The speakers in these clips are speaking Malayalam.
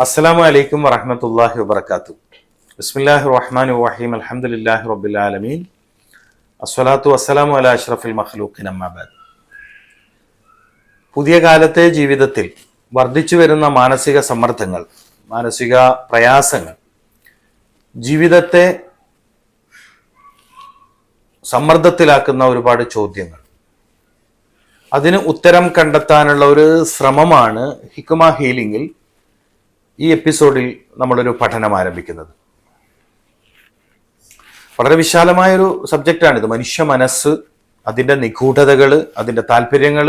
അസ്സലാമു അലൈക്കും വറഹ്മത്തുള്ളാഹി വബറകാതുഹു. ബിസ്മില്ലാഹിർ റഹ്മാനിർ റഹീം. അൽഹംദുലില്ലാഹി റബ്ബിൽ ആലമീൻ. അസ്സലാത്തു വസ്സലാമു അലാ അഷ്റഫിൽ മഖ്ലൂഖീൻ. അമ്മാ ബഅദ്. പുതിയ കാലത്തെ ജീവിതത്തിൽ വർദ്ധിച്ചു വരുന്ന മാനസിക സമ്മർദ്ദങ്ങൾ, മാനസിക പ്രയാസങ്ങൾ ജീവിതത്തെ സമ്മർദ്ദത്തിലാക്കുന്ന ഒരുപാട് ചോദ്യങ്ങൾ, അതിന് ഉത്തരം കണ്ടെത്താനുള്ള ഒരു ശ്രമമാണ് ഹിക്മ ഹീലിംഗിൽ ഈ എപ്പിസോഡിൽ നമ്മളൊരു പഠനം ആരംഭിക്കുന്നത്. വളരെ വിശാലമായൊരു സബ്ജക്റ്റാണിത്. മനുഷ്യ മനസ്സ്, അതിൻ്റെ നിഗൂഢതകൾ, അതിൻ്റെ താല്പര്യങ്ങൾ,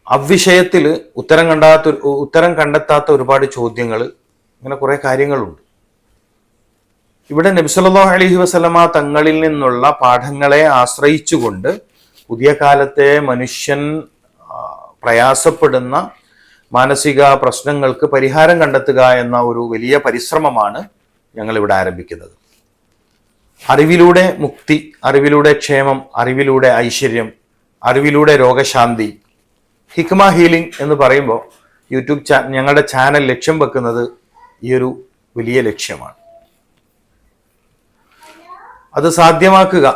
അവിഷയത്തിൽ ഉത്തരം കണ്ടെത്താത്ത ഒരുപാട് ചോദ്യങ്ങൾ, ഇങ്ങനെ കുറേ കാര്യങ്ങളുണ്ട്. ഇവിടെ നബി സല്ലല്ലാഹു അലൈഹി വസല്ലമ തങ്ങളിൽ നിന്നുള്ള പാഠങ്ങളെ ആശ്രയിച്ചുകൊണ്ട് പുതിയ കാലത്തെ മനുഷ്യൻ പ്രയാസപ്പെടുന്ന മാനസിക പ്രശ്നങ്ങൾക്ക് പരിഹാരം കണ്ടെത്തുക എന്ന ഒരു വലിയ പരിശ്രമമാണ് ഞങ്ങളിവിടെ ആരംഭിക്കുന്നത്. അറിവിലൂടെ മുക്തി, അറിവിലൂടെ ക്ഷേമം, അറിവിലൂടെ ഐശ്വര്യം, അറിവിലൂടെ രോഗശാന്തി. ഹിക്മ ഹീലിംഗ് എന്ന് പറയുമ്പോൾ ഞങ്ങളുടെ ചാനൽ ലക്ഷ്യം വെക്കുന്നത് ഈ ഒരു വലിയ ലക്ഷ്യമാണ്. അത് സാധ്യമാക്കുക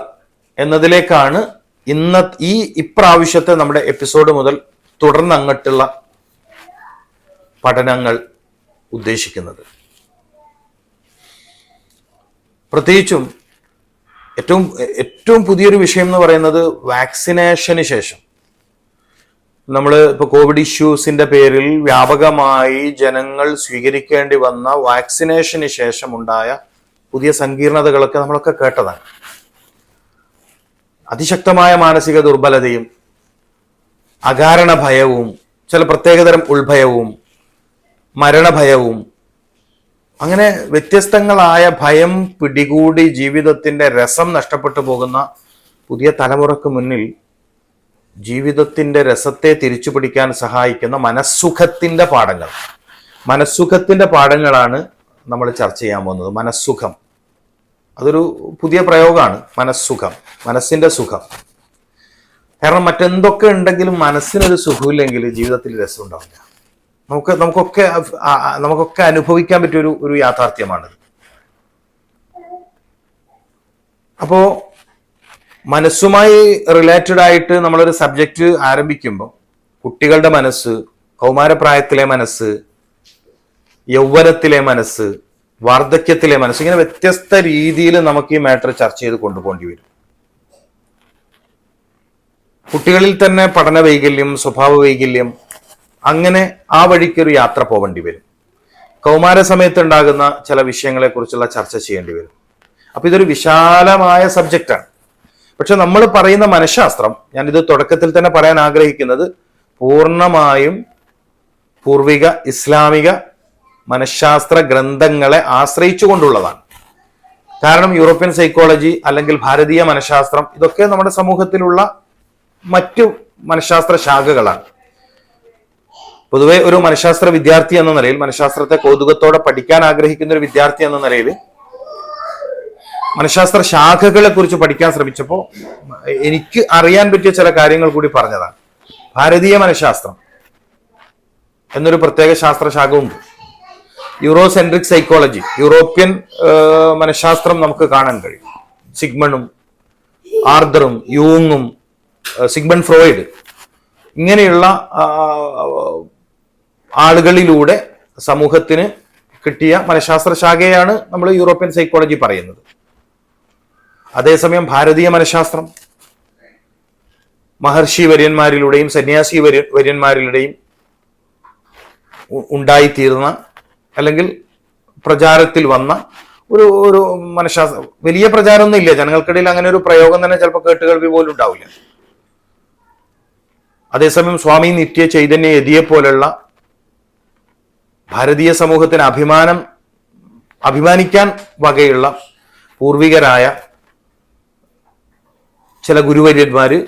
എന്നതിലേക്കാണ് ഇപ്രാവശ്യത്തെ നമ്മുടെ എപ്പിസോഡ് മുതൽ തുടർന്ന് അങ്ങോട്ടുള്ള പഠനങ്ങൾ ഉദ്ദേശിക്കുന്നത്. പ്രത്യേകിച്ചും ഏറ്റവും പുതിയൊരു വിഷയം എന്ന് പറയുന്നത് വാക്സിനേഷന് ശേഷം നമ്മൾ ഇപ്പോൾ കോവിഡ് ഇഷ്യൂസിന്റെ പേരിൽ വ്യാപകമായി ജനങ്ങൾ സ്വീകരിക്കേണ്ടി വന്ന വാക്സിനേഷന് ശേഷം ഉണ്ടായ പുതിയ സങ്കീർണതകളൊക്കെ നമ്മളൊക്കെ കേട്ടതാണ്. അതിശക്തമായ മാനസിക ദുർബലതയും അകാരണ ഭയവും ചില പ്രത്യേകതരം ഉൾഭയവും മരണഭയവും, അങ്ങനെ വ്യത്യസ്തങ്ങളായ ഭയം പിടികൂടി ജീവിതത്തിന്റെ രസം നഷ്ടപ്പെട്ടു പോകുന്ന പുതിയ തലമുറക്ക് മുന്നിൽ ജീവിതത്തിന്റെ രസത്തെ തിരിച്ചു പിടിക്കാൻ സഹായിക്കുന്ന മനസ്സുഖത്തിന്റെ പാഠങ്ങളാണ് നമ്മൾ ചർച്ച ചെയ്യാൻ പോകുന്നത്. മനസ്സുഖം, അതൊരു പുതിയ പ്രയോഗമാണ്. മനസ്സുഖം, മനസ്സിന്റെ സുഖം. കാരണം മറ്റെന്തൊക്കെ ഉണ്ടെങ്കിലും മനസ്സിനൊരു സുഖമില്ലെങ്കിൽ ജീവിതത്തിൽ രസം ഉണ്ടാവില്ല. നമുക്കൊക്കെ അനുഭവിക്കാൻ പറ്റിയ ഒരു യാഥാർത്ഥ്യമാണിത്. അപ്പോ മനസ്സുമായി റിലേറ്റഡ് ആയിട്ട് നമ്മളൊരു സബ്ജക്റ്റ് ആരംഭിക്കുമ്പോൾ കുട്ടികളുടെ മനസ്സ്, കൗമാരപ്രായത്തിലെ മനസ്സ്, യൗവനത്തിലെ മനസ്സ്, വാർദ്ധക്യത്തിലെ മനസ്സ്, ഇങ്ങനെ വ്യത്യസ്ത രീതിയിൽ നമുക്ക് ഈ മാറ്റർ ചർച്ച ചെയ്ത് കൊണ്ടുപോകേണ്ടി വരും. കുട്ടികളിൽ തന്നെ പഠന വൈകല്യം, സ്വഭാവ വൈകല്യം, അങ്ങനെ ആ വഴിക്കൊരു യാത്ര പോവേണ്ടി വരും. കൗമാര സമയത്ത് ഉണ്ടാകുന്ന ചില വിഷയങ്ങളെ കുറിച്ചുള്ള ചർച്ച ചെയ്യേണ്ടി വരും. അപ്പൊ ഇതൊരു വിശാലമായ സബ്ജക്റ്റാണ്. പക്ഷെ നമ്മൾ പറയുന്ന മനഃശാസ്ത്രം, ഞാനിത് തുടക്കത്തിൽ തന്നെ പറയാൻ ആഗ്രഹിക്കുന്നത്, പൂർണ്ണമായും പൂർവിക ഇസ്ലാമിക മനഃശാസ്ത്ര ഗ്രന്ഥങ്ങളെ ആശ്രയിച്ചു കൊണ്ടുള്ളതാണ്. കാരണം യൂറോപ്യൻ സൈക്കോളജി അല്ലെങ്കിൽ ഭാരതീയ മനഃശാസ്ത്രം, ഇതൊക്കെ നമ്മുടെ സമൂഹത്തിലുള്ള മറ്റു മനഃശാസ്ത്ര ശാഖകളാണ്. പൊതുവെ ഒരു മനഃശാസ്ത്ര വിദ്യാർത്ഥി എന്ന നിലയിൽ, മനഃശാസ്ത്രത്തെ കൗതുകത്തോടെ പഠിക്കാൻ ആഗ്രഹിക്കുന്ന ഒരു വിദ്യാർത്ഥി എന്ന നിലയിൽ മനഃശാസ്ത്ര ശാഖകളെ കുറിച്ച് പഠിക്കാൻ ശ്രമിച്ചപ്പോൾ എനിക്ക് അറിയാൻ പറ്റിയ ചില കാര്യങ്ങൾ കൂടി പറഞ്ഞതാണ്. ഭാരതീയ മനഃശാസ്ത്രം എന്നൊരു പ്രത്യേക ശാസ്ത്രശാഖ ഉണ്ട്. യൂറോസെൻട്രിക് സൈക്കോളജി, യൂറോപ്യൻ മനഃശാസ്ത്രം നമുക്ക് കാണാൻ കഴിയും. സിഗ്മണ്ടും ആർദറും യൂങ്ങും സിഗ്മണ്ട് ഫ്രോയിഡ്, ഇങ്ങനെയുള്ള ആളുകളിലൂടെ സമൂഹത്തിന് കിട്ടിയ മനഃശാസ്ത്ര ശാഖയാണ് നമ്മൾ യൂറോപ്യൻ സൈക്കോളജി പറയുന്നത്. അതേസമയം ഭാരതീയ മനഃശാസ്ത്രം മഹർഷി വര്യന്മാരിലൂടെയും സന്യാസി വര്യന്മാരിലൂടെയും ഉണ്ടായിത്തീർന്ന അല്ലെങ്കിൽ പ്രചാരത്തിൽ വന്ന ഒരു മനഃശാസ്ത്രം. വലിയ പ്രചാരമൊന്നും ഇല്ല ജനങ്ങൾക്കിടയിൽ, അങ്ങനെ ഒരു പ്രയോഗം തന്നെ ചിലപ്പോൾ കേട്ടുകേൾവി പോലും ഉണ്ടാവില്ല. അതേസമയം സ്വാമി നിത്യ ചൈതന്യ യതിയെ പോലുള്ള ഭാരതീയ സമൂഹത്തിന് അഭിമാനിക്കാൻ വകയുള്ള പൂർവികരായ ചില ഗുരുവര്യന്മാര്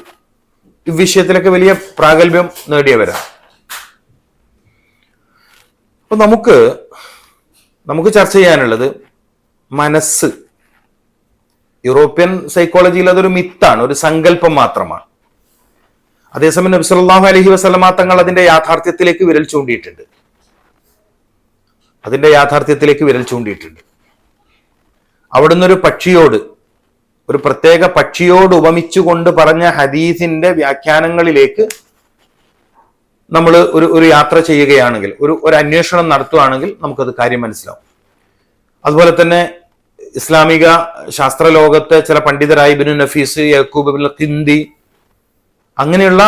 ഈ വിഷയത്തിലൊക്കെ വലിയ പ്രാഗൽഭ്യം നേടിയവരാണ്. അപ്പൊ നമുക്ക് ചർച്ച ചെയ്യാനുള്ളത് മനസ്സ്. യൂറോപ്യൻ സൈക്കോളജിയിൽ അതൊരു മിത്താണ്, ഒരു സങ്കല്പം മാത്രമാണ്. അതേസമയം നബി സല്ലല്ലാഹു അലൈഹി വസല്ലമ തങ്ങൾ അതിന്റെ യാഥാർത്ഥ്യത്തിലേക്ക് വിരൽ ചൂണ്ടിയിട്ടുണ്ട്. അതിന്റെ യാഥാർത്ഥ്യത്തിലേക്ക് വിരൽ ചൂണ്ടിയിട്ടുണ്ട്. അവിടുന്ന് ഒരു പ്രത്യേക പക്ഷിയോട് ഉപമിച്ചുകൊണ്ട് പറഞ്ഞ ഹദീസിന്റെ വ്യാഖ്യാനങ്ങളിലേക്ക് നമ്മൾ ഒരു യാത്ര ചെയ്യുകയാണെങ്കിൽ, ഒരു അന്വേഷണം നടത്തുകയാണെങ്കിൽ നമുക്കത് കാര്യം മനസ്സിലാവും. അതുപോലെ തന്നെ ഇസ്ലാമിക ശാസ്ത്രലോകത്തെ ചില പണ്ഡിതരായ ഇബ്നു നഫീസ്, യക്കൂബ് ഇബ്നുൽ ഖിന്ദി, അങ്ങനെയുള്ള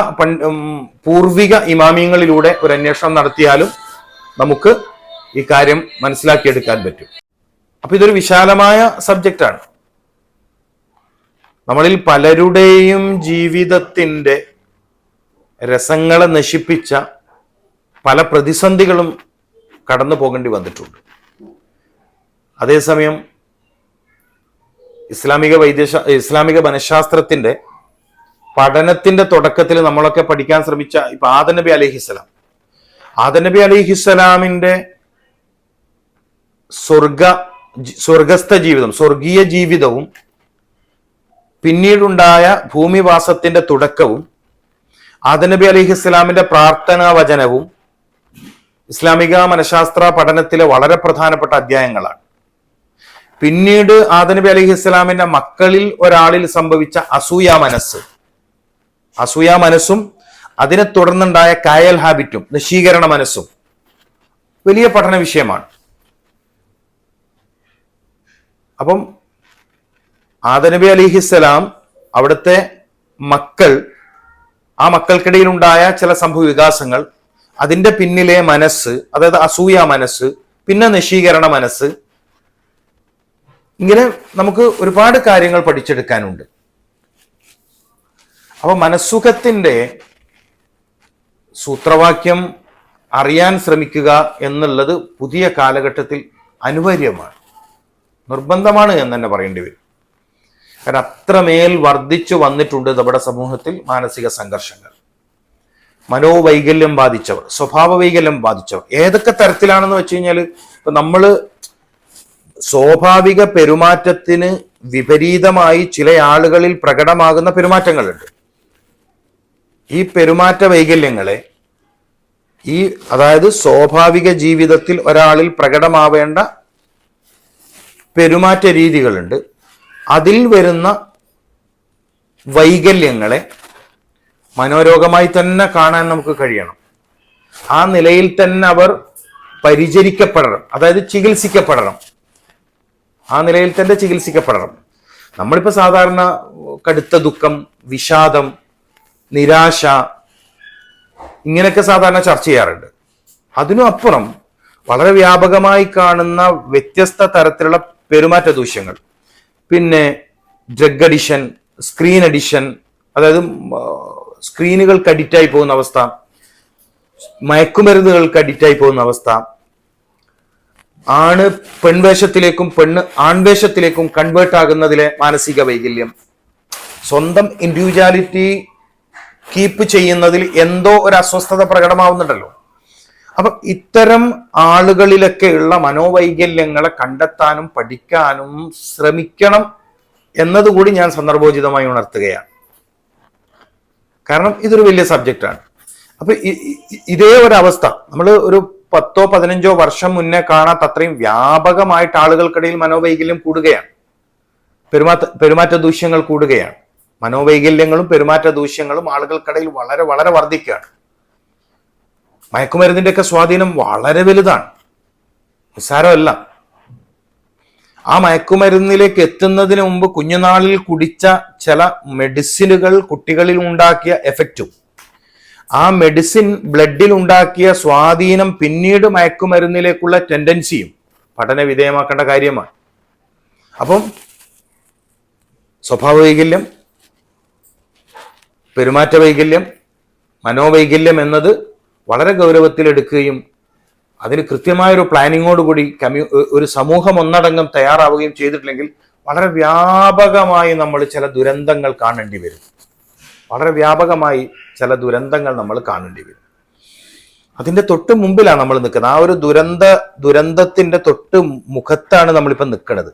പൂർവിക ഇമാമിയങ്ങളിലൂടെ ഒരു അന്വേഷണം നടത്തിയാലും നമുക്ക് ഈ കാര്യം മനസ്സിലാക്കിയെടുക്കാൻ പറ്റും. അപ്പൊ ഇതൊരു വിശാലമായ സബ്ജക്റ്റാണ്. നമ്മളിൽ പലരുടെയും ജീവിതത്തിന്റെ രസങ്ങളെ നശിപ്പിച്ച പല പ്രതിസന്ധികളും കടന്നു വന്നിട്ടുണ്ട്. അതേസമയം ഇസ്ലാമിക മനഃശാസ്ത്രത്തിന്റെ പഠനത്തിന്റെ തുടക്കത്തിൽ നമ്മളൊക്കെ പഠിക്കാൻ ശ്രമിച്ച ഇപ്പൊ ആദം നബി അലൈഹിസ്സലാമിന്റെ സ്വർഗസ്ഥ ജീവിതം, സ്വർഗീയ ജീവിതവും പിന്നീടുണ്ടായ ഭൂമിവാസത്തിന്റെ തുടക്കവും ആദം നബി അലൈഹിസ്സലാമിന്റെ പ്രാർത്ഥനാ വചനവും ഇസ്ലാമിക മനഃശാസ്ത്ര പഠനത്തിലെ വളരെ പ്രധാനപ്പെട്ട അധ്യായങ്ങളാണ്. പിന്നീട് ആദം നബി അലൈഹിസ്സലാമിന്റെ മക്കളിൽ ഒരാളിൽ സംഭവിച്ച അസൂയ മനസ്സും അതിനെ തുടർന്നുണ്ടായ കായൽ ഹാബിറ്റും, നശീകരണ മനസ്സും വലിയ പഠന വിഷയമാണ്. അപ്പം ആദം നബി അലിഹിസ്സലാം, അവിടുത്തെ മക്കൾ, ആ മക്കൾക്കിടയിലുണ്ടായ ചില സംഭവ വികാസങ്ങൾ, അതിന്റെ പിന്നിലെ മനസ്സ്, അതായത് അസൂയ മനസ്സ്, പിന്നെ നശീകരണ മനസ്സ്, ഇങ്ങനെ നമുക്ക് ഒരുപാട് കാര്യങ്ങൾ പഠിച്ചെടുക്കാനുണ്ട്. അപ്പൊ മനസ്സുഖത്തിന്റെ സൂത്രവാക്യം അറിയാൻ ശ്രമിക്കുക എന്നുള്ളത് പുതിയ കാലഘട്ടത്തിൽ അനിവാര്യമാണ്, നിർബന്ധമാണ് എന്ന് തന്നെ പറയേണ്ടി വരും. കാരണം അത്രമേൽ വർദ്ധിച്ചു വന്നിട്ടുണ്ട് നമ്മുടെ സമൂഹത്തിൽ മാനസിക സംഘർഷങ്ങൾ. മനോവൈകല്യം ബാധിച്ചവർ, സ്വഭാവ വൈകല്യം ബാധിച്ചവർ ഏതൊക്കെ തരത്തിലാണെന്ന് വെച്ച് കഴിഞ്ഞാൽ, ഇപ്പൊ നമ്മള് സ്വാഭാവിക പെരുമാറ്റത്തിന് വിപരീതമായി ചില ആളുകളിൽ പ്രകടമാകുന്ന പെരുമാറ്റങ്ങളുണ്ട്. ഈ പെരുമാറ്റ വൈകല്യങ്ങളെ അതായത് സ്വാഭാവിക ജീവിതത്തിൽ ഒരാളിൽ പ്രകടമാവേണ്ട പെരുമാറ്റ രീതികളുണ്ട്. അതിൽ വരുന്ന വൈകല്യങ്ങളെ മനോരോഗമായി തന്നെ കാണാൻ നമുക്ക് കഴിയണം. ആ നിലയിൽ തന്നെ അവർ പരിചരിക്കപ്പെടണം, അതായത് ചികിത്സിക്കപ്പെടണം. ആ നിലയിൽ തന്നെ ചികിത്സിക്കപ്പെടണം. നമ്മളിപ്പോ സാധാരണ കടുത്ത ദുഃഖം, വിഷാദം, നിരാശ, ഇങ്ങനെയൊക്കെ സാധാരണ ചർച്ച ചെയ്യാറുണ്ട്. അതിനും അപ്പുറം വളരെ വ്യാപകമായി കാണുന്ന വ്യത്യസ്ത തരത്തിലുള്ള പെരുമാറ്റ ദൂഷ്യങ്ങൾ, പിന്നെ ഡ്രഗ് അഡിഷൻ, സ്ക്രീൻ അഡിഷൻ, അതായത് സ്ക്രീനുകൾക്ക് അഡിക്റ്റായി പോകുന്ന അവസ്ഥ, മയക്കുമരുന്നുകൾക്ക് അഡിക്റ്റായി പോകുന്ന അവസ്ഥ, ആണ് പെൺവേഷത്തിലേക്കും പെണ്ണ് ആൺവേഷത്തിലേക്കും കൺവേർട്ട് ആകുന്നതിലെ മാനസിക വൈകല്യം, സ്വന്തം ഇൻഡിവിജ്വാലിറ്റി കീപ്പ് ചെയ്യുന്നതിൽ എന്തോ ഒരു അസ്വസ്ഥത പ്രകടമാവുന്നുണ്ടല്ലോ. അപ്പൊ ഇത്തരം ആളുകളിലൊക്കെയുള്ള മനോവൈകല്യങ്ങളെ കണ്ടെത്താനും പഠിക്കാനും ശ്രമിക്കണം എന്നതുകൂടി ഞാൻ സന്ദർഭോചിതമായി ഉണർത്തുകയാണ്. കാരണം ഇതൊരു വലിയ സബ്ജക്റ്റാണ്. അപ്പൊ ഇതേ ഒരവസ്ഥ നമ്മൾ ഒരു 10-15 വർഷം മുന്നേ കാണാത്ത അത്രയും വ്യാപകമായിട്ട് ആളുകൾക്കിടയിൽ മനോവൈകല്യം കൂടുകയാണ്, പെരുമാറ്റ ദൂഷ്യങ്ങൾ കൂടുകയാണ്. മനോവൈകല്യങ്ങളും പെരുമാറ്റ ദൂഷ്യങ്ങളും ആളുകൾക്കിടയിൽ വളരെ വളരെ വർദ്ധിക്കുകയാണ്. മയക്കുമരുന്നിന്റെ ഒക്കെ സ്വാധീനം വളരെ വലുതാണ്, നിസ്സാരമല്ല. ആ മയക്കുമരുന്നിലേക്ക് എത്തുന്നതിന് മുമ്പ് കുഞ്ഞുനാളിൽ കുടിച്ച ചില മെഡിസിനുകൾ കുട്ടികളിൽ ഉണ്ടാക്കിയ എഫക്റ്റും, ആ മെഡിസിൻ ബ്ലഡിൽ ഉണ്ടാക്കിയ സ്വാധീനം പിന്നീട് മയക്കുമരുന്നിലേക്കുള്ള ടെൻഡൻസിയും പഠന വിധേയമാക്കേണ്ട കാര്യമാണ്. അപ്പം സ്വഭാവ വൈകല്യം, പെരുമാറ്റ വൈകല്യം, മനോവൈകല്യം എന്നത് വളരെ ഗൗരവത്തിലെടുക്കുകയും അതിന് കൃത്യമായൊരു പ്ലാനിങ്ങോടുകൂടി ഒരു സമൂഹം ഒന്നടങ്കം തയ്യാറാവുകയും ചെയ്തിട്ടില്ലെങ്കിൽ വളരെ വ്യാപകമായി നമ്മൾ ചില ദുരന്തങ്ങൾ കാണേണ്ടി വരും. വളരെ വ്യാപകമായി ചില ദുരന്തങ്ങൾ നമ്മൾ കാണേണ്ടി വരും. അതിന്റെ തൊട്ട് മുമ്പിലാണ് നമ്മൾ നിൽക്കുന്നത്. ആ ഒരു ദുരന്തത്തിന്റെ തൊട്ട് മുഖത്താണ് നമ്മളിപ്പോൾ നിൽക്കുന്നത്.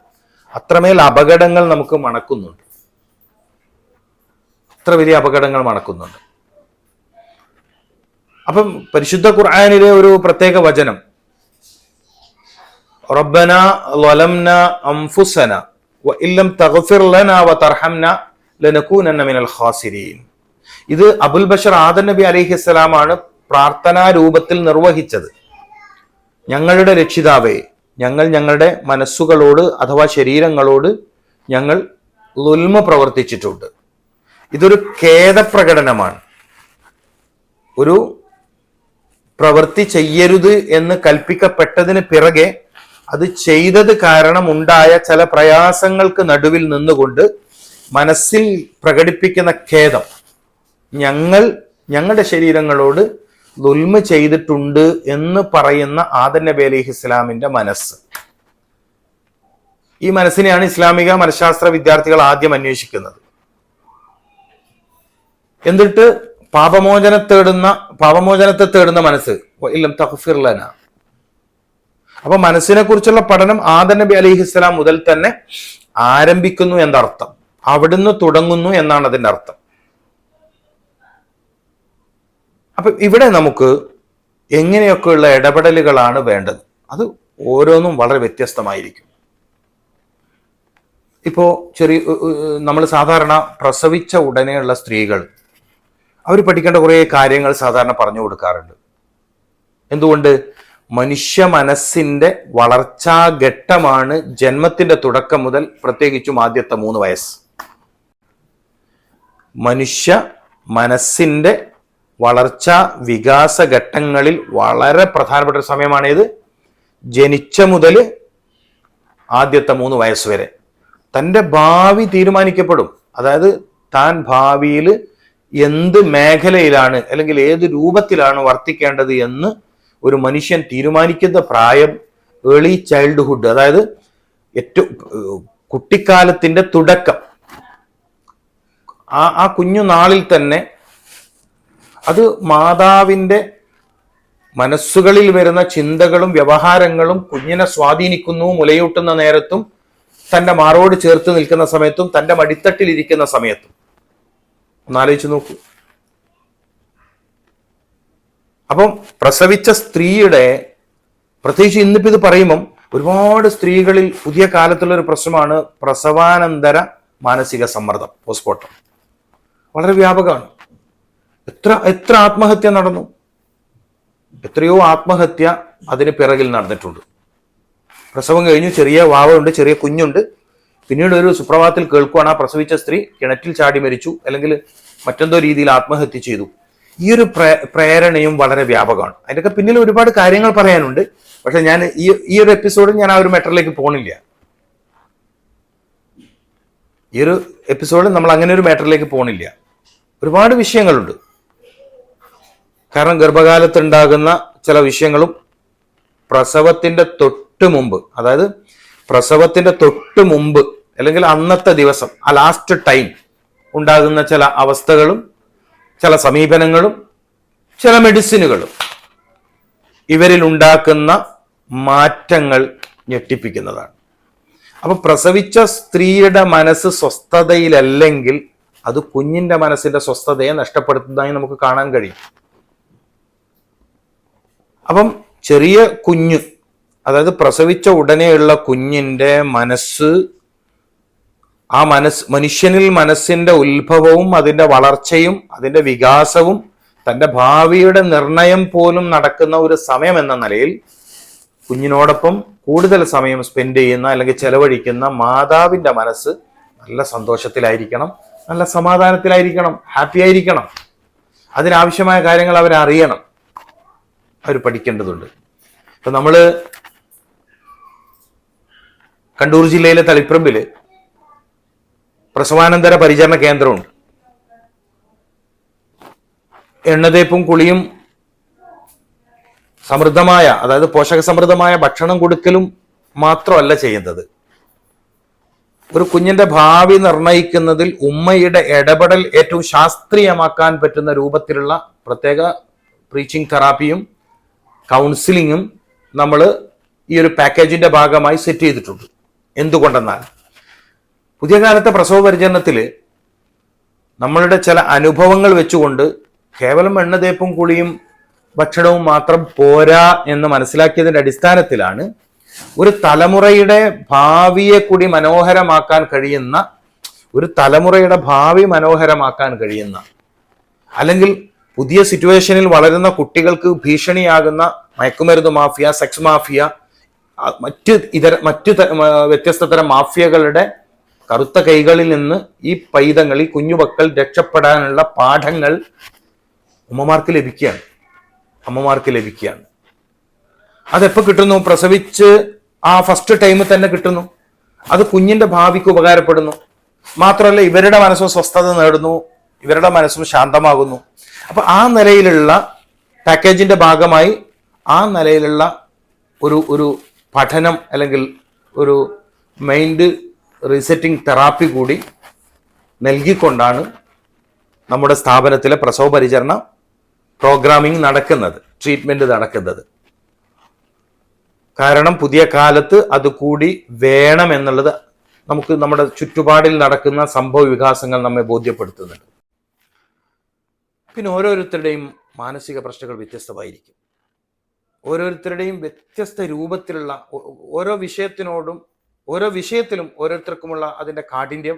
അത്രമേൽ അപകടങ്ങൾ നമുക്ക് മണക്കുന്നുണ്ട്, അത്ര വലിയ അപകടങ്ങൾ മണക്കുന്നുണ്ട്. അപ്പം പരിശുദ്ധ ഖുർആനിലെ ഒരു പ്രത്യേക വചനം റബ്ബന ളലംന അൻഫുസന വഇല്ലം തഗ്ഫിർ ലനാ വതർഹംന ലനകൂനന്ന മിനൽ ഖാസിരീൻ. ഇത് അബുൽ ബഷർ ആദം നബി അലൈഹിസ്സലാമാണ് പ്രാർത്ഥനാ രൂപത്തിൽ നിർവഹിച്ചത്. ഞങ്ങളുടെ രക്ഷിതാവേ, ഞങ്ങൾ ഞങ്ങളുടെ മനസ്സുകളോട് അഥവാ ശരീരങ്ങളോട് ഞങ്ങൾ ളുൽമ പ്രവർത്തിച്ചിട്ടുണ്ട്. ഇതൊരു ഖേദപ്രകടനമാണ്. ഒരു പ്രവൃത്തി ചെയ്യരുത് എന്ന് കൽപ്പിക്കപ്പെട്ടതിന് പിറകെ അത് ചെയ്തത് കാരണം ഉണ്ടായ ചില പ്രയാസങ്ങൾക്ക് നടുവിൽ നിന്നുകൊണ്ട് മനസ്സിൽ പ്രകടിപ്പിക്കുന്ന ഖേദം, ഞങ്ങളുടെ ശരീരങ്ങളോട് ദുൽമ ചെയ്തിട്ടുണ്ട് എന്ന് പറയുന്ന ആദം നബി അലൈഹി ഇസ്ലാമിന്റെ മനസ്സ്. ഈ മനസ്സിനെയാണ് ഇസ്ലാമിക മനഃശാസ്ത്ര വിദ്യാർത്ഥികൾ ആദ്യം അന്വേഷിക്കുന്നത്. എന്നിട്ട് പാപമോചനത്തെ തേടുന്ന മനസ്സ്, ഇല്ലം തഗ്ഫിർ ലനാ. അപ്പൊ മനസ്സിനെ കുറിച്ചുള്ള പഠനം ആദം നബി അലൈഹി ഇസ്ലാം മുതൽ തന്നെ ആരംഭിക്കുന്നു എന്നർത്ഥം. അവിടുന്ന് തുടങ്ങുന്നു എന്നാണ് അതിന്റെ അർത്ഥം. അപ്പൊ ഇവിടെ നമുക്ക് എങ്ങനെയൊക്കെയുള്ള ഇടപെടലുകളാണ് വേണ്ടത്? അത് ഓരോന്നും വളരെ വ്യത്യസ്തമായിരിക്കും. ഇപ്പോ നമ്മൾ സാധാരണ പ്രസവിച്ച ഉടനെയുള്ള സ്ത്രീകൾ അവർ പഠിക്കേണ്ട കുറേ കാര്യങ്ങൾ സാധാരണ പറഞ്ഞു കൊടുക്കാറുണ്ട്. എന്തുകൊണ്ട്? മനുഷ്യ മനസ്സിന്റെ വളർച്ചാഘട്ടമാണ് ജന്മത്തിന്റെ തുടക്കം മുതൽ, പ്രത്യേകിച്ചും ആദ്യത്തെ 3 വയസ്സ്. മനുഷ്യ മനസ്സിന്റെ വളർച്ചാ വികാസ ഘട്ടങ്ങളിൽ വളരെ പ്രധാനപ്പെട്ട ഒരു സമയമാണേത്. ജനിച്ച മുതൽ ആദ്യത്തെ 3 വയസ്സ് വരെ തൻ്റെ ഭാവി തീരുമാനിക്കപ്പെടും. അതായത് താൻ ഭാവിയിൽ എന്ത് മേഖലയിലാണ് അല്ലെങ്കിൽ ഏത് രൂപത്തിലാണ് വർത്തിക്കേണ്ടത് എന്ന് ഒരു മനുഷ്യൻ തീരുമാനിക്കുന്ന പ്രായം ഏർലി ചൈൽഡ്ഹുഡ്, അതായത് ഏറ്റവും കുട്ടിക്കാലത്തിന്റെ തുടക്കം. ആ കുഞ്ഞു നാളിൽ തന്നെ അത് മാതാവിന്റെ മനസ്സുകളിൽ വരുന്ന ചിന്തകളും വ്യവഹാരങ്ങളും കുഞ്ഞിനെ സ്വാധീനിക്കുന്നു. മുലയൂട്ടുന്ന നേരത്തും തൻ്റെ മാറോട് ചേർത്ത് നിൽക്കുന്ന സമയത്തും തൻ്റെ മടിത്തട്ടിലിരിക്കുന്ന സമയത്തും ഒന്നാലോചിച്ച് നോക്കൂ. അപ്പം പ്രസവിച്ച സ്ത്രീയുടെ, പ്രത്യേകിച്ച് ഇന്നിപ്പോൾ ഇത് പറയുമ്പം ഒരുപാട് സ്ത്രീകളിൽ പുതിയ കാലത്തുള്ള ഒരു പ്രശ്നമാണ് പ്രസവാനന്തര മാനസിക സമ്മർദ്ദം, പോസ്റ്റ്മോർട്ടം. വളരെ വ്യാപകമാണ്. എത്ര ആത്മഹത്യ നടന്നു, എത്രയോ ആത്മഹത്യ അതിന് പിറകിൽ നടന്നിട്ടുണ്ട്. പ്രസവം കഴിഞ്ഞു, ചെറിയ വാവുണ്ട്, ചെറിയ കുഞ്ഞുണ്ട്, പിന്നീട് ഒരു സുപ്രഭാതത്തിൽ കേൾക്കുവാണ് ആ പ്രസവിച്ച സ്ത്രീ കിണറ്റിൽ ചാടി മരിച്ചു, അല്ലെങ്കിൽ മറ്റെന്തോ രീതിയിൽ ആത്മഹത്യ ചെയ്തു. ഈ ഒരു പ്രേരണയും വളരെ വ്യാപകമാണ്. അതിൻ്റെയൊക്കെ പിന്നിൽ ഒരുപാട് കാര്യങ്ങൾ പറയാനുണ്ട്. പക്ഷെ ഞാൻ ഈ ഒരു എപ്പിസോഡിൽ ഞാൻ ആ ഒരു മാറ്ററിലേക്ക് പോണില്ല. ഈ ഒരു എപ്പിസോഡിൽ നമ്മൾ അങ്ങനെ ഒരു മാറ്ററിലേക്ക് പോണില്ല. ഒരുപാട് വിഷയങ്ങളുണ്ട്. കാരണം ഗർഭകാലത്ത് ഉണ്ടാകുന്ന ചില വിഷയങ്ങളും പ്രസവത്തിന്റെ തൊട്ട് മുമ്പ്, അതായത് പ്രസവത്തിന്റെ തൊട്ട് മുമ്പ് അല്ലെങ്കിൽ അന്നത്തെ ദിവസം, ആ ലാസ്റ്റ് ടൈം ഉണ്ടാകുന്ന ചില അവസ്ഥകളും ചില സമീപനങ്ങളും ചില മെഡിസിനുകളും ഇവരിൽ ഉണ്ടാക്കുന്ന മാറ്റങ്ങൾ ഞെട്ടിപ്പിക്കുന്നതാണ്. അപ്പൊ പ്രസവിച്ച സ്ത്രീയുടെ മനസ്സ് സ്വസ്ഥതയിലല്ലെങ്കിൽ അത് കുഞ്ഞിന്റെ മനസ്സിന്റെ സ്വസ്ഥതയെ നഷ്ടപ്പെടുത്തുന്നതായി നമുക്ക് കാണാൻ കഴിയും. അപ്പം ചെറിയ കുഞ്ഞ്, അതായത് പ്രസവിച്ച ഉടനെയുള്ള കുഞ്ഞിന്റെ മനസ്സ്, ആ മനുഷ്യനിൽ മനസ്സിന്റെ ഉത്ഭവവും അതിന്റെ വളർച്ചയും അതിന്റെ വികാസവും തൻ്റെ ഭാവിയുടെ നിർണയം പോലും നടക്കുന്ന ഒരു സമയം എന്ന നിലയിൽ കുഞ്ഞിനോടൊപ്പം കൂടുതൽ സമയം സ്പെൻഡ് ചെയ്യുന്ന അല്ലെങ്കിൽ ചെലവഴിക്കുന്ന മാതാവിന്റെ മനസ്സ് നല്ല സന്തോഷത്തിലായിരിക്കണം, നല്ല സമാധാനത്തിലായിരിക്കണം, ഹാപ്പി ആയിരിക്കണം. അതിനാവശ്യമായ കാര്യങ്ങൾ അവരറിയണം, അവർ പഠിക്കേണ്ടതുണ്ട്. ഇപ്പൊ നമ്മള് കണ്ണൂർ ജില്ലയിലെ തളിപ്പറമ്പില് പ്രസവാനന്തര പരിചരണ കേന്ദ്രമുണ്ട്. എണ്ണതേപ്പും കുളിയും സമൃദ്ധമായ, അതായത് പോഷക സമൃദ്ധമായ ഭക്ഷണം കൊടുക്കലും മാത്രമല്ല ചെയ്യുന്നത്. ഒരു കുഞ്ഞിന്റെ ഭാവി നിർണയിക്കുന്നതിൽ ഉമ്മയുടെ ഇടപെടൽ ഏറ്റവും ശാസ്ത്രീയമാക്കാൻ പറ്റുന്ന രൂപത്തിലുള്ള പ്രത്യേക പ്രീച്ചിങ് തെറാപ്പിയും കൗൺസിലിങ്ങും നമ്മൾ ഈ ഒരു പാക്കേജിന്റെ ഭാഗമായി സെറ്റ് ചെയ്തിട്ടുണ്ട്. എന്തുകൊണ്ടെന്നാൽ പുതിയ കാലത്തെ പ്രസവ പരിചരണത്തിൽ നമ്മളുടെ ചില അനുഭവങ്ങൾ വെച്ചുകൊണ്ട് കേവലം എണ്ണതേപ്പും കുളിയും ഭക്ഷണവും മാത്രം പോരാ എന്ന് മനസ്സിലാക്കിയതിന്റെ അടിസ്ഥാനത്തിലാണ് ഒരു തലമുറയുടെ ഭാവിയെ കൂടി മനോഹരമാക്കാൻ കഴിയുന്ന, ഒരു തലമുറയുടെ ഭാവി മനോഹരമാക്കാൻ കഴിയുന്ന, അല്ലെങ്കിൽ പുതിയ സിറ്റുവേഷനിൽ വളരുന്ന കുട്ടികൾക്ക് ഭീഷണിയാകുന്ന മയക്കുമരുന്ന് മാഫിയ, സെക്സ് മാഫിയ, മറ്റ് വ്യത്യസ്ത തരം മാഫിയകളുടെ കറുത്ത കൈകളിൽ നിന്ന് ഈ പൈതങ്ങൾ, ഈ കുഞ്ഞുമക്കൾ രക്ഷപ്പെടാനുള്ള പാഠങ്ങൾ അമ്മമാർക്ക് ലഭിക്കുകയാണ്. അതെപ്പോ കിട്ടുന്നു? പ്രസവിച്ച് ആ ഫസ്റ്റ് ടൈം തന്നെ കിട്ടുന്നു. അത് കുഞ്ഞിന്റെ ഭാവിക്ക് ഉപകാരപ്പെടുന്നു. മാത്രമല്ല ഇവരുടെ മനസ്സും സ്വസ്ഥത നേടുന്നു, ഇവരുടെ മനസ്സും ശാന്തമാകുന്നു. അപ്പൊ ആ നിലയിലുള്ള പാക്കേജിന്റെ ഭാഗമായി ആ നിലയിലുള്ള ഒരു പഠനം അല്ലെങ്കിൽ ഒരു മൈൻഡ് റീസെറ്റിംഗ് തെറാപ്പി കൂടി നൽകിക്കൊണ്ടാണ് നമ്മുടെ സ്ഥാപനത്തിലെ പ്രസവ പരിചരണ പ്രോഗ്രാമിംഗ് നടക്കുന്നത്, ട്രീറ്റ്മെന്റ് നടക്കുന്നത്. കാരണം പുതിയ കാലത്ത് അത് കൂടി വേണം എന്നുള്ളത് നമുക്ക് നമ്മുടെ ചുറ്റുപാടിൽ നടക്കുന്ന സംഭവ വികാസങ്ങൾ നമ്മെ ബോധ്യപ്പെടുത്തുന്നുണ്ട്. പിന്നെ ഓരോരുത്തരുടെയും മാനസിക പ്രശ്നങ്ങൾ വ്യത്യസ്തമായിരിക്കും. ഓരോരുത്തരുടെയും വ്യത്യസ്ത രൂപത്തിലുള്ള ഓരോ വിഷയത്തിലും ഓരോരുത്തർക്കുമുള്ള അതിൻ്റെ കാഠിന്യം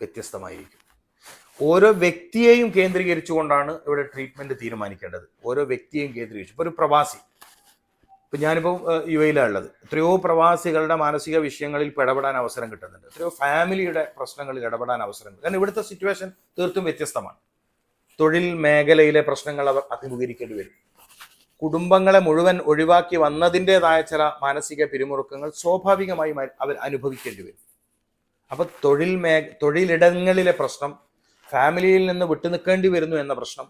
വ്യത്യസ്തമായിരിക്കും. ഓരോ വ്യക്തിയെയും കേന്ദ്രീകരിച്ചുകൊണ്ടാണ് ഇവിടെ ട്രീറ്റ്മെന്റ് തീരുമാനിക്കേണ്ടത്. ഓരോ വ്യക്തിയെയും കേന്ദ്രീകരിച്ചു. ഇപ്പോൾ ഒരു പ്രവാസി, ഞാനിപ്പോൾ യുഎയിലാണ് ഉള്ളത്, എത്രയോ പ്രവാസികളുടെ മാനസിക വിഷയങ്ങളിൽ ഇടപെടാൻ അവസരം കിട്ടുന്നുണ്ട്. എത്രയോ ഫാമിലിയുടെ പ്രശ്നങ്ങളിൽ ഇടപെടാൻ അവസരം കിട്ടും. കാരണം ഇവിടുത്തെ സിറ്റുവേഷൻ തീർത്തും വ്യത്യസ്തമാണ്. തൊഴിൽ മേഖലയിലെ പ്രശ്നങ്ങൾ അവർ അഭിമുഖീകരിക്കേണ്ടി വരും. കുടുംബങ്ങളെ മുഴുവൻ ഒഴിവാക്കി വന്നതിൻ്റെതായ ചില മാനസിക പിരിമുറുക്കങ്ങൾ സ്വാഭാവികമായും അവർ അനുഭവിക്കേണ്ടി വരും. അപ്പൊ തൊഴിലിടങ്ങളിലെ പ്രശ്നം, ഫാമിലിയിൽ നിന്ന് വിട്ടുനിൽക്കേണ്ടി വരുന്നു എന്ന പ്രശ്നം,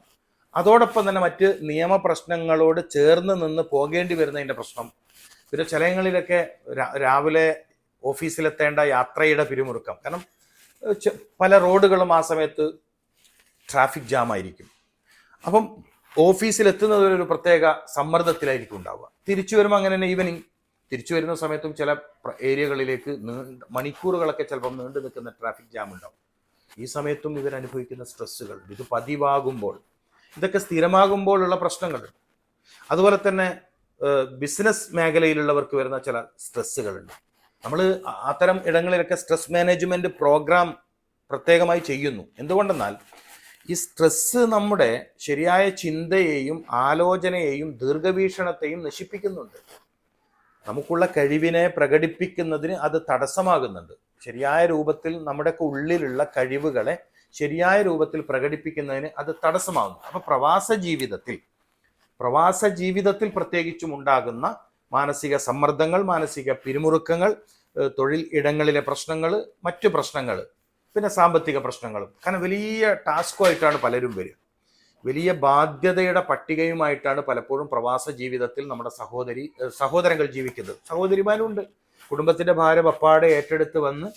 അതോടൊപ്പം തന്നെ മറ്റ് നിയമപ്രശ്നങ്ങളോട് ചേർന്ന് നിന്ന് പോകേണ്ടി വരുന്നതിൻ്റെ പ്രശ്നം, പിന്നെ ചിലങ്ങളിലൊക്കെ രാവിലെ ഓഫീസിലെത്തേണ്ട യാത്രയുടെ പിരിമുറുക്കം. കാരണം പല റോഡുകളും ആ സമയത്ത് ട്രാഫിക് ജാം ആയിരിക്കും. അപ്പം ഓഫീസിലെത്തുന്നത് ഒരു പ്രത്യേക സമ്മർദ്ദത്തിലായിരിക്കും ഉണ്ടാവുക. തിരിച്ചു വരുമ്പോൾ അങ്ങനെ തന്നെ ഈവനിങ് തിരിച്ചു വരുന്ന സമയത്തും ചില ഏരിയകളിലേക്ക് മണിക്കൂറുകളൊക്കെ ചിലപ്പം നീണ്ടു നിൽക്കുന്ന ട്രാഫിക് ജാം ഉണ്ടാവും. ഈ സമയത്തും ഇവരനുഭവിക്കുന്ന സ്ട്രെസ്സുകൾ, ഇത് പതിവാകുമ്പോൾ, ഇതൊക്കെ സ്ഥിരമാകുമ്പോഴുള്ള പ്രശ്നങ്ങളുണ്ട്. അതുപോലെ തന്നെ ബിസിനസ് മേഖലയിലുള്ളവർക്ക് വരുന്ന ചില സ്ട്രെസ്സുകളുണ്ട്. നമ്മൾ അത്തരം ഇടങ്ങളിലൊക്കെ സ്ട്രെസ് മാനേജ്മെന്റ് പ്രോഗ്രാം പ്രത്യേകമായി ചെയ്യുന്നു. എന്തുകൊണ്ടെന്നാൽ ഈ സ്ട്രെസ് നമ്മുടെ ശരിയായ ചിന്തയെയും ആലോചനയെയും ദീർഘവീക്ഷണത്തെയും നശിപ്പിക്കുന്നുണ്ട്. നമുക്കുള്ള കഴിവിനെ പ്രകടിപ്പിക്കുന്നതിന് അത് തടസ്സമാകുന്നുണ്ട്. ശരിയായ രൂപത്തിൽ നമ്മുടെയൊക്കെ ഉള്ളിലുള്ള കഴിവുകളെ ശരിയായ രൂപത്തിൽ പ്രകടിപ്പിക്കുന്നതിന് അത് തടസ്സമാകുന്നു. അപ്പൊ പ്രവാസ ജീവിതത്തിൽ പ്രത്യേകിച്ചും ഉണ്ടാകുന്ന മാനസിക സമ്മർദ്ദങ്ങൾ, മാനസിക പിരിമുറുക്കങ്ങൾ, തൊഴിൽ ഇടങ്ങളിലെ പ്രശ്നങ്ങൾ, മറ്റു പ്രശ്നങ്ങൾ, പിന്നെ സാമ്പത്തിക പ്രശ്നങ്ങളും. കാരണം വലിയ ടാസ്കുമായിട്ടാണ് പലരും വരിക. വലിയ ബാധ്യതയുടെ പട്ടികയുമായിട്ടാണ് പലപ്പോഴും പ്രവാസ ജീവിതത്തിൽ നമ്മുടെ സഹോദരങ്ങൾ ജീവിക്കുന്നത്. സഹോദരിമാരുണ്ട്, കുടുംബത്തിന്റെ ഭാരം അപ്പാടെ ഏറ്റെടുത്ത് വന്ന്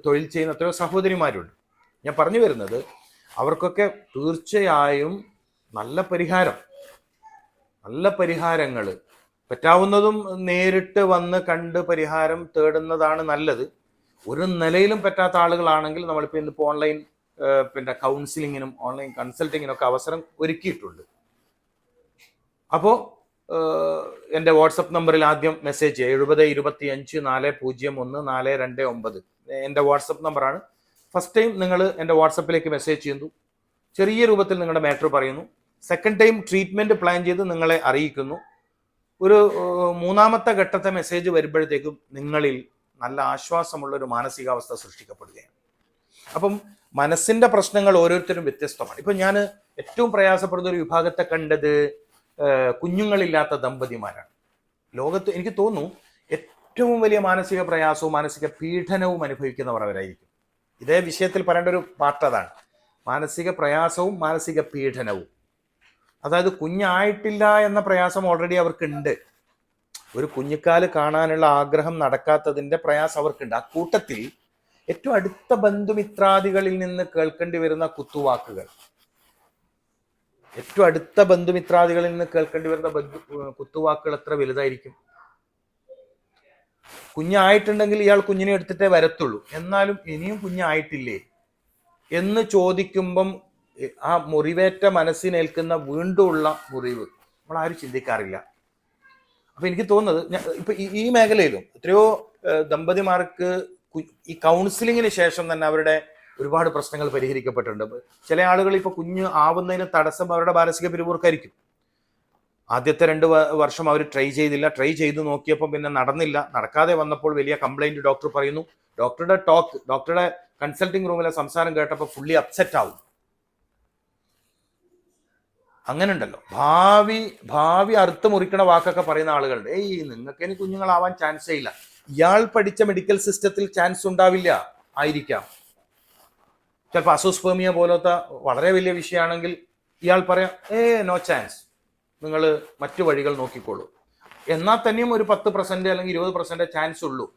തൊഴിൽ ചെയ്യുന്ന എത്രയോ സഹോദരിമാരുണ്ട്. ഞാൻ പറഞ്ഞു വരുന്നത്, അവർക്കൊക്കെ തീർച്ചയായും നല്ല പരിഹാരങ്ങൾ പറ്റാവുന്നതും നേരിട്ട് വന്ന് കണ്ട് പരിഹാരം തേടുന്നതാണ് നല്ലത്. ഒരു നിലയിലും പറ്റാത്ത ആളുകളാണെങ്കിൽ നമ്മളിപ്പോൾ ഇന്നിപ്പോൾ ഓൺലൈൻ പിന്നെ കൗൺസിലിങ്ങിനും ഓൺലൈൻ കൺസൾട്ടിങ്ങിനൊക്കെ അവസരം ഒരുക്കിയിട്ടുണ്ട്. അപ്പോൾ എൻ്റെ വാട്സപ്പ് നമ്പറിൽ ആദ്യം മെസ്സേജ് ചെയ്യുക. 7025401429 എൻ്റെ വാട്സപ്പ് നമ്പറാണ്. ഫസ്റ്റ് ടൈം നിങ്ങൾ എൻ്റെ വാട്സപ്പിലേക്ക് മെസ്സേജ് ചെയ്യുന്നു, ചെറിയ രൂപത്തിൽ നിങ്ങളുടെ മാറ്റർ പറയുന്നു. സെക്കൻഡ് ടൈം ട്രീറ്റ്മെൻറ്റ് പ്ലാൻ ചെയ്ത് നിങ്ങളെ അറിയിക്കുന്നു. ഒരു മൂന്നാമത്തെ ഘട്ടത്തെ മെസ്സേജ് വരുമ്പോഴത്തേക്കും നിങ്ങളിൽ നല്ല ആശ്വാസമുള്ള ഒരു മാനസികാവസ്ഥ സൃഷ്ടിക്കപ്പെടുകയാണ്. അപ്പം മനസ്സിന്റെ പ്രശ്നങ്ങൾ ഓരോരുത്തരും വ്യത്യസ്തമാണ്. ഇപ്പം ഞാൻ ഏറ്റവും പ്രയാസപ്പെടുന്ന ഒരു വിഭാഗത്തെ കണ്ടത് കുഞ്ഞുങ്ങളില്ലാത്ത ദമ്പതിമാരാണ്. ലോകത്ത് എനിക്ക് തോന്നുന്നു ഏറ്റവും വലിയ മാനസിക പ്രയാസവും മാനസിക പീഡനവും അനുഭവിക്കുന്നവർ അവരായിരിക്കും. ഇതേ വിഷയത്തിൽ പറയേണ്ട ഒരു പാർട്ട് അതാണ്, മാനസിക പ്രയാസവും മാനസിക പീഡനവും. അതായത് കുഞ്ഞായിട്ടില്ല എന്ന പ്രയാസം ഓൾറെഡി അവർക്കുണ്ട്. ഒരു കുഞ്ഞിക്കാല് കാണാനുള്ള ആഗ്രഹം നടക്കാത്തതിൻ്റെ പ്രയാസം അവർക്കുണ്ട്. ആ കൂട്ടത്തിൽ ഏറ്റവും അടുത്ത ബന്ധുമിത്രാദികളിൽ നിന്ന് കേൾക്കേണ്ടി വരുന്ന കുത്തുവാക്കുകൾ, കുത്തുവാക്കുകൾ എത്ര വലുതായിരിക്കും. കുഞ്ഞായിട്ടുണ്ടെങ്കിൽ ഇയാൾ കുഞ്ഞിനെ എടുത്തിട്ടേ വരത്തുള്ളൂ, എന്നാലും ഇനിയും കുഞ്ഞായിട്ടില്ലേ എന്ന് ചോദിക്കുമ്പം ആ മുറിവേറ്റ മനസ്സിനേൽക്കുന്ന വീണ്ടുമുള്ള മുറിവ് നമ്മൾ ആരും ചിന്തിക്കാറില്ല. അപ്പൊ എനിക്ക് തോന്നുന്നത് ഇപ്പൊ ഈ മേഖലയിലും എത്രയോ ദമ്പതിമാർക്ക് ഈ കൗൺസിലിങ്ങിന് ശേഷം തന്നെ അവരുടെ ഒരുപാട് പ്രശ്നങ്ങൾ പരിഹരിക്കപ്പെട്ടിട്ടുണ്ട്. ചില ആളുകൾ ഇപ്പൊ കുഞ്ഞ് ആവുന്നതിന് തടസ്സം അവരുടെ മാനസിക പിരിമുറുക്കായിരിക്കും. ആദ്യത്തെ 2 വർഷം അവർ ട്രൈ ചെയ്തു നോക്കിയപ്പോൾ പിന്നെ നടക്കാതെ വന്നപ്പോൾ വലിയ കംപ്ലൈന്റ് ഡോക്ടർ പറയുന്നു. ഡോക്ടറുടെ കൺസൾട്ടിംഗ് റൂമിലെ സംസാരം കേട്ടപ്പോൾ ഫുള്ളി അപ്സെറ്റ് ആവും. അങ്ങനെ ഉണ്ടല്ലോ, ഭാവി അറുത്ത് മുറിക്കണ വാക്കൊക്കെ പറയുന്ന ആളുകളുണ്ട്. നിങ്ങൾക്ക് ഇനി കുഞ്ഞുങ്ങളാവാൻ ചാൻസേ ഇല്ല. ഇയാൾ പഠിച്ച മെഡിക്കൽ സിസ്റ്റത്തിൽ ചാൻസ് ഉണ്ടാവില്ല ആയിരിക്കാം. ചിലപ്പോൾ അസോസ്പെർമിയ പോലത്തെ വളരെ വലിയ വിഷയമാണെങ്കിൽ ഇയാൾ പറയാം നോ ചാൻസ്, നിങ്ങൾ മറ്റു വഴികൾ നോക്കിക്കോളൂ. എന്നാൽ തന്നെയും ഒരു 10% അല്ലെങ്കിൽ 20% ചാൻസ് ഉള്ളൂ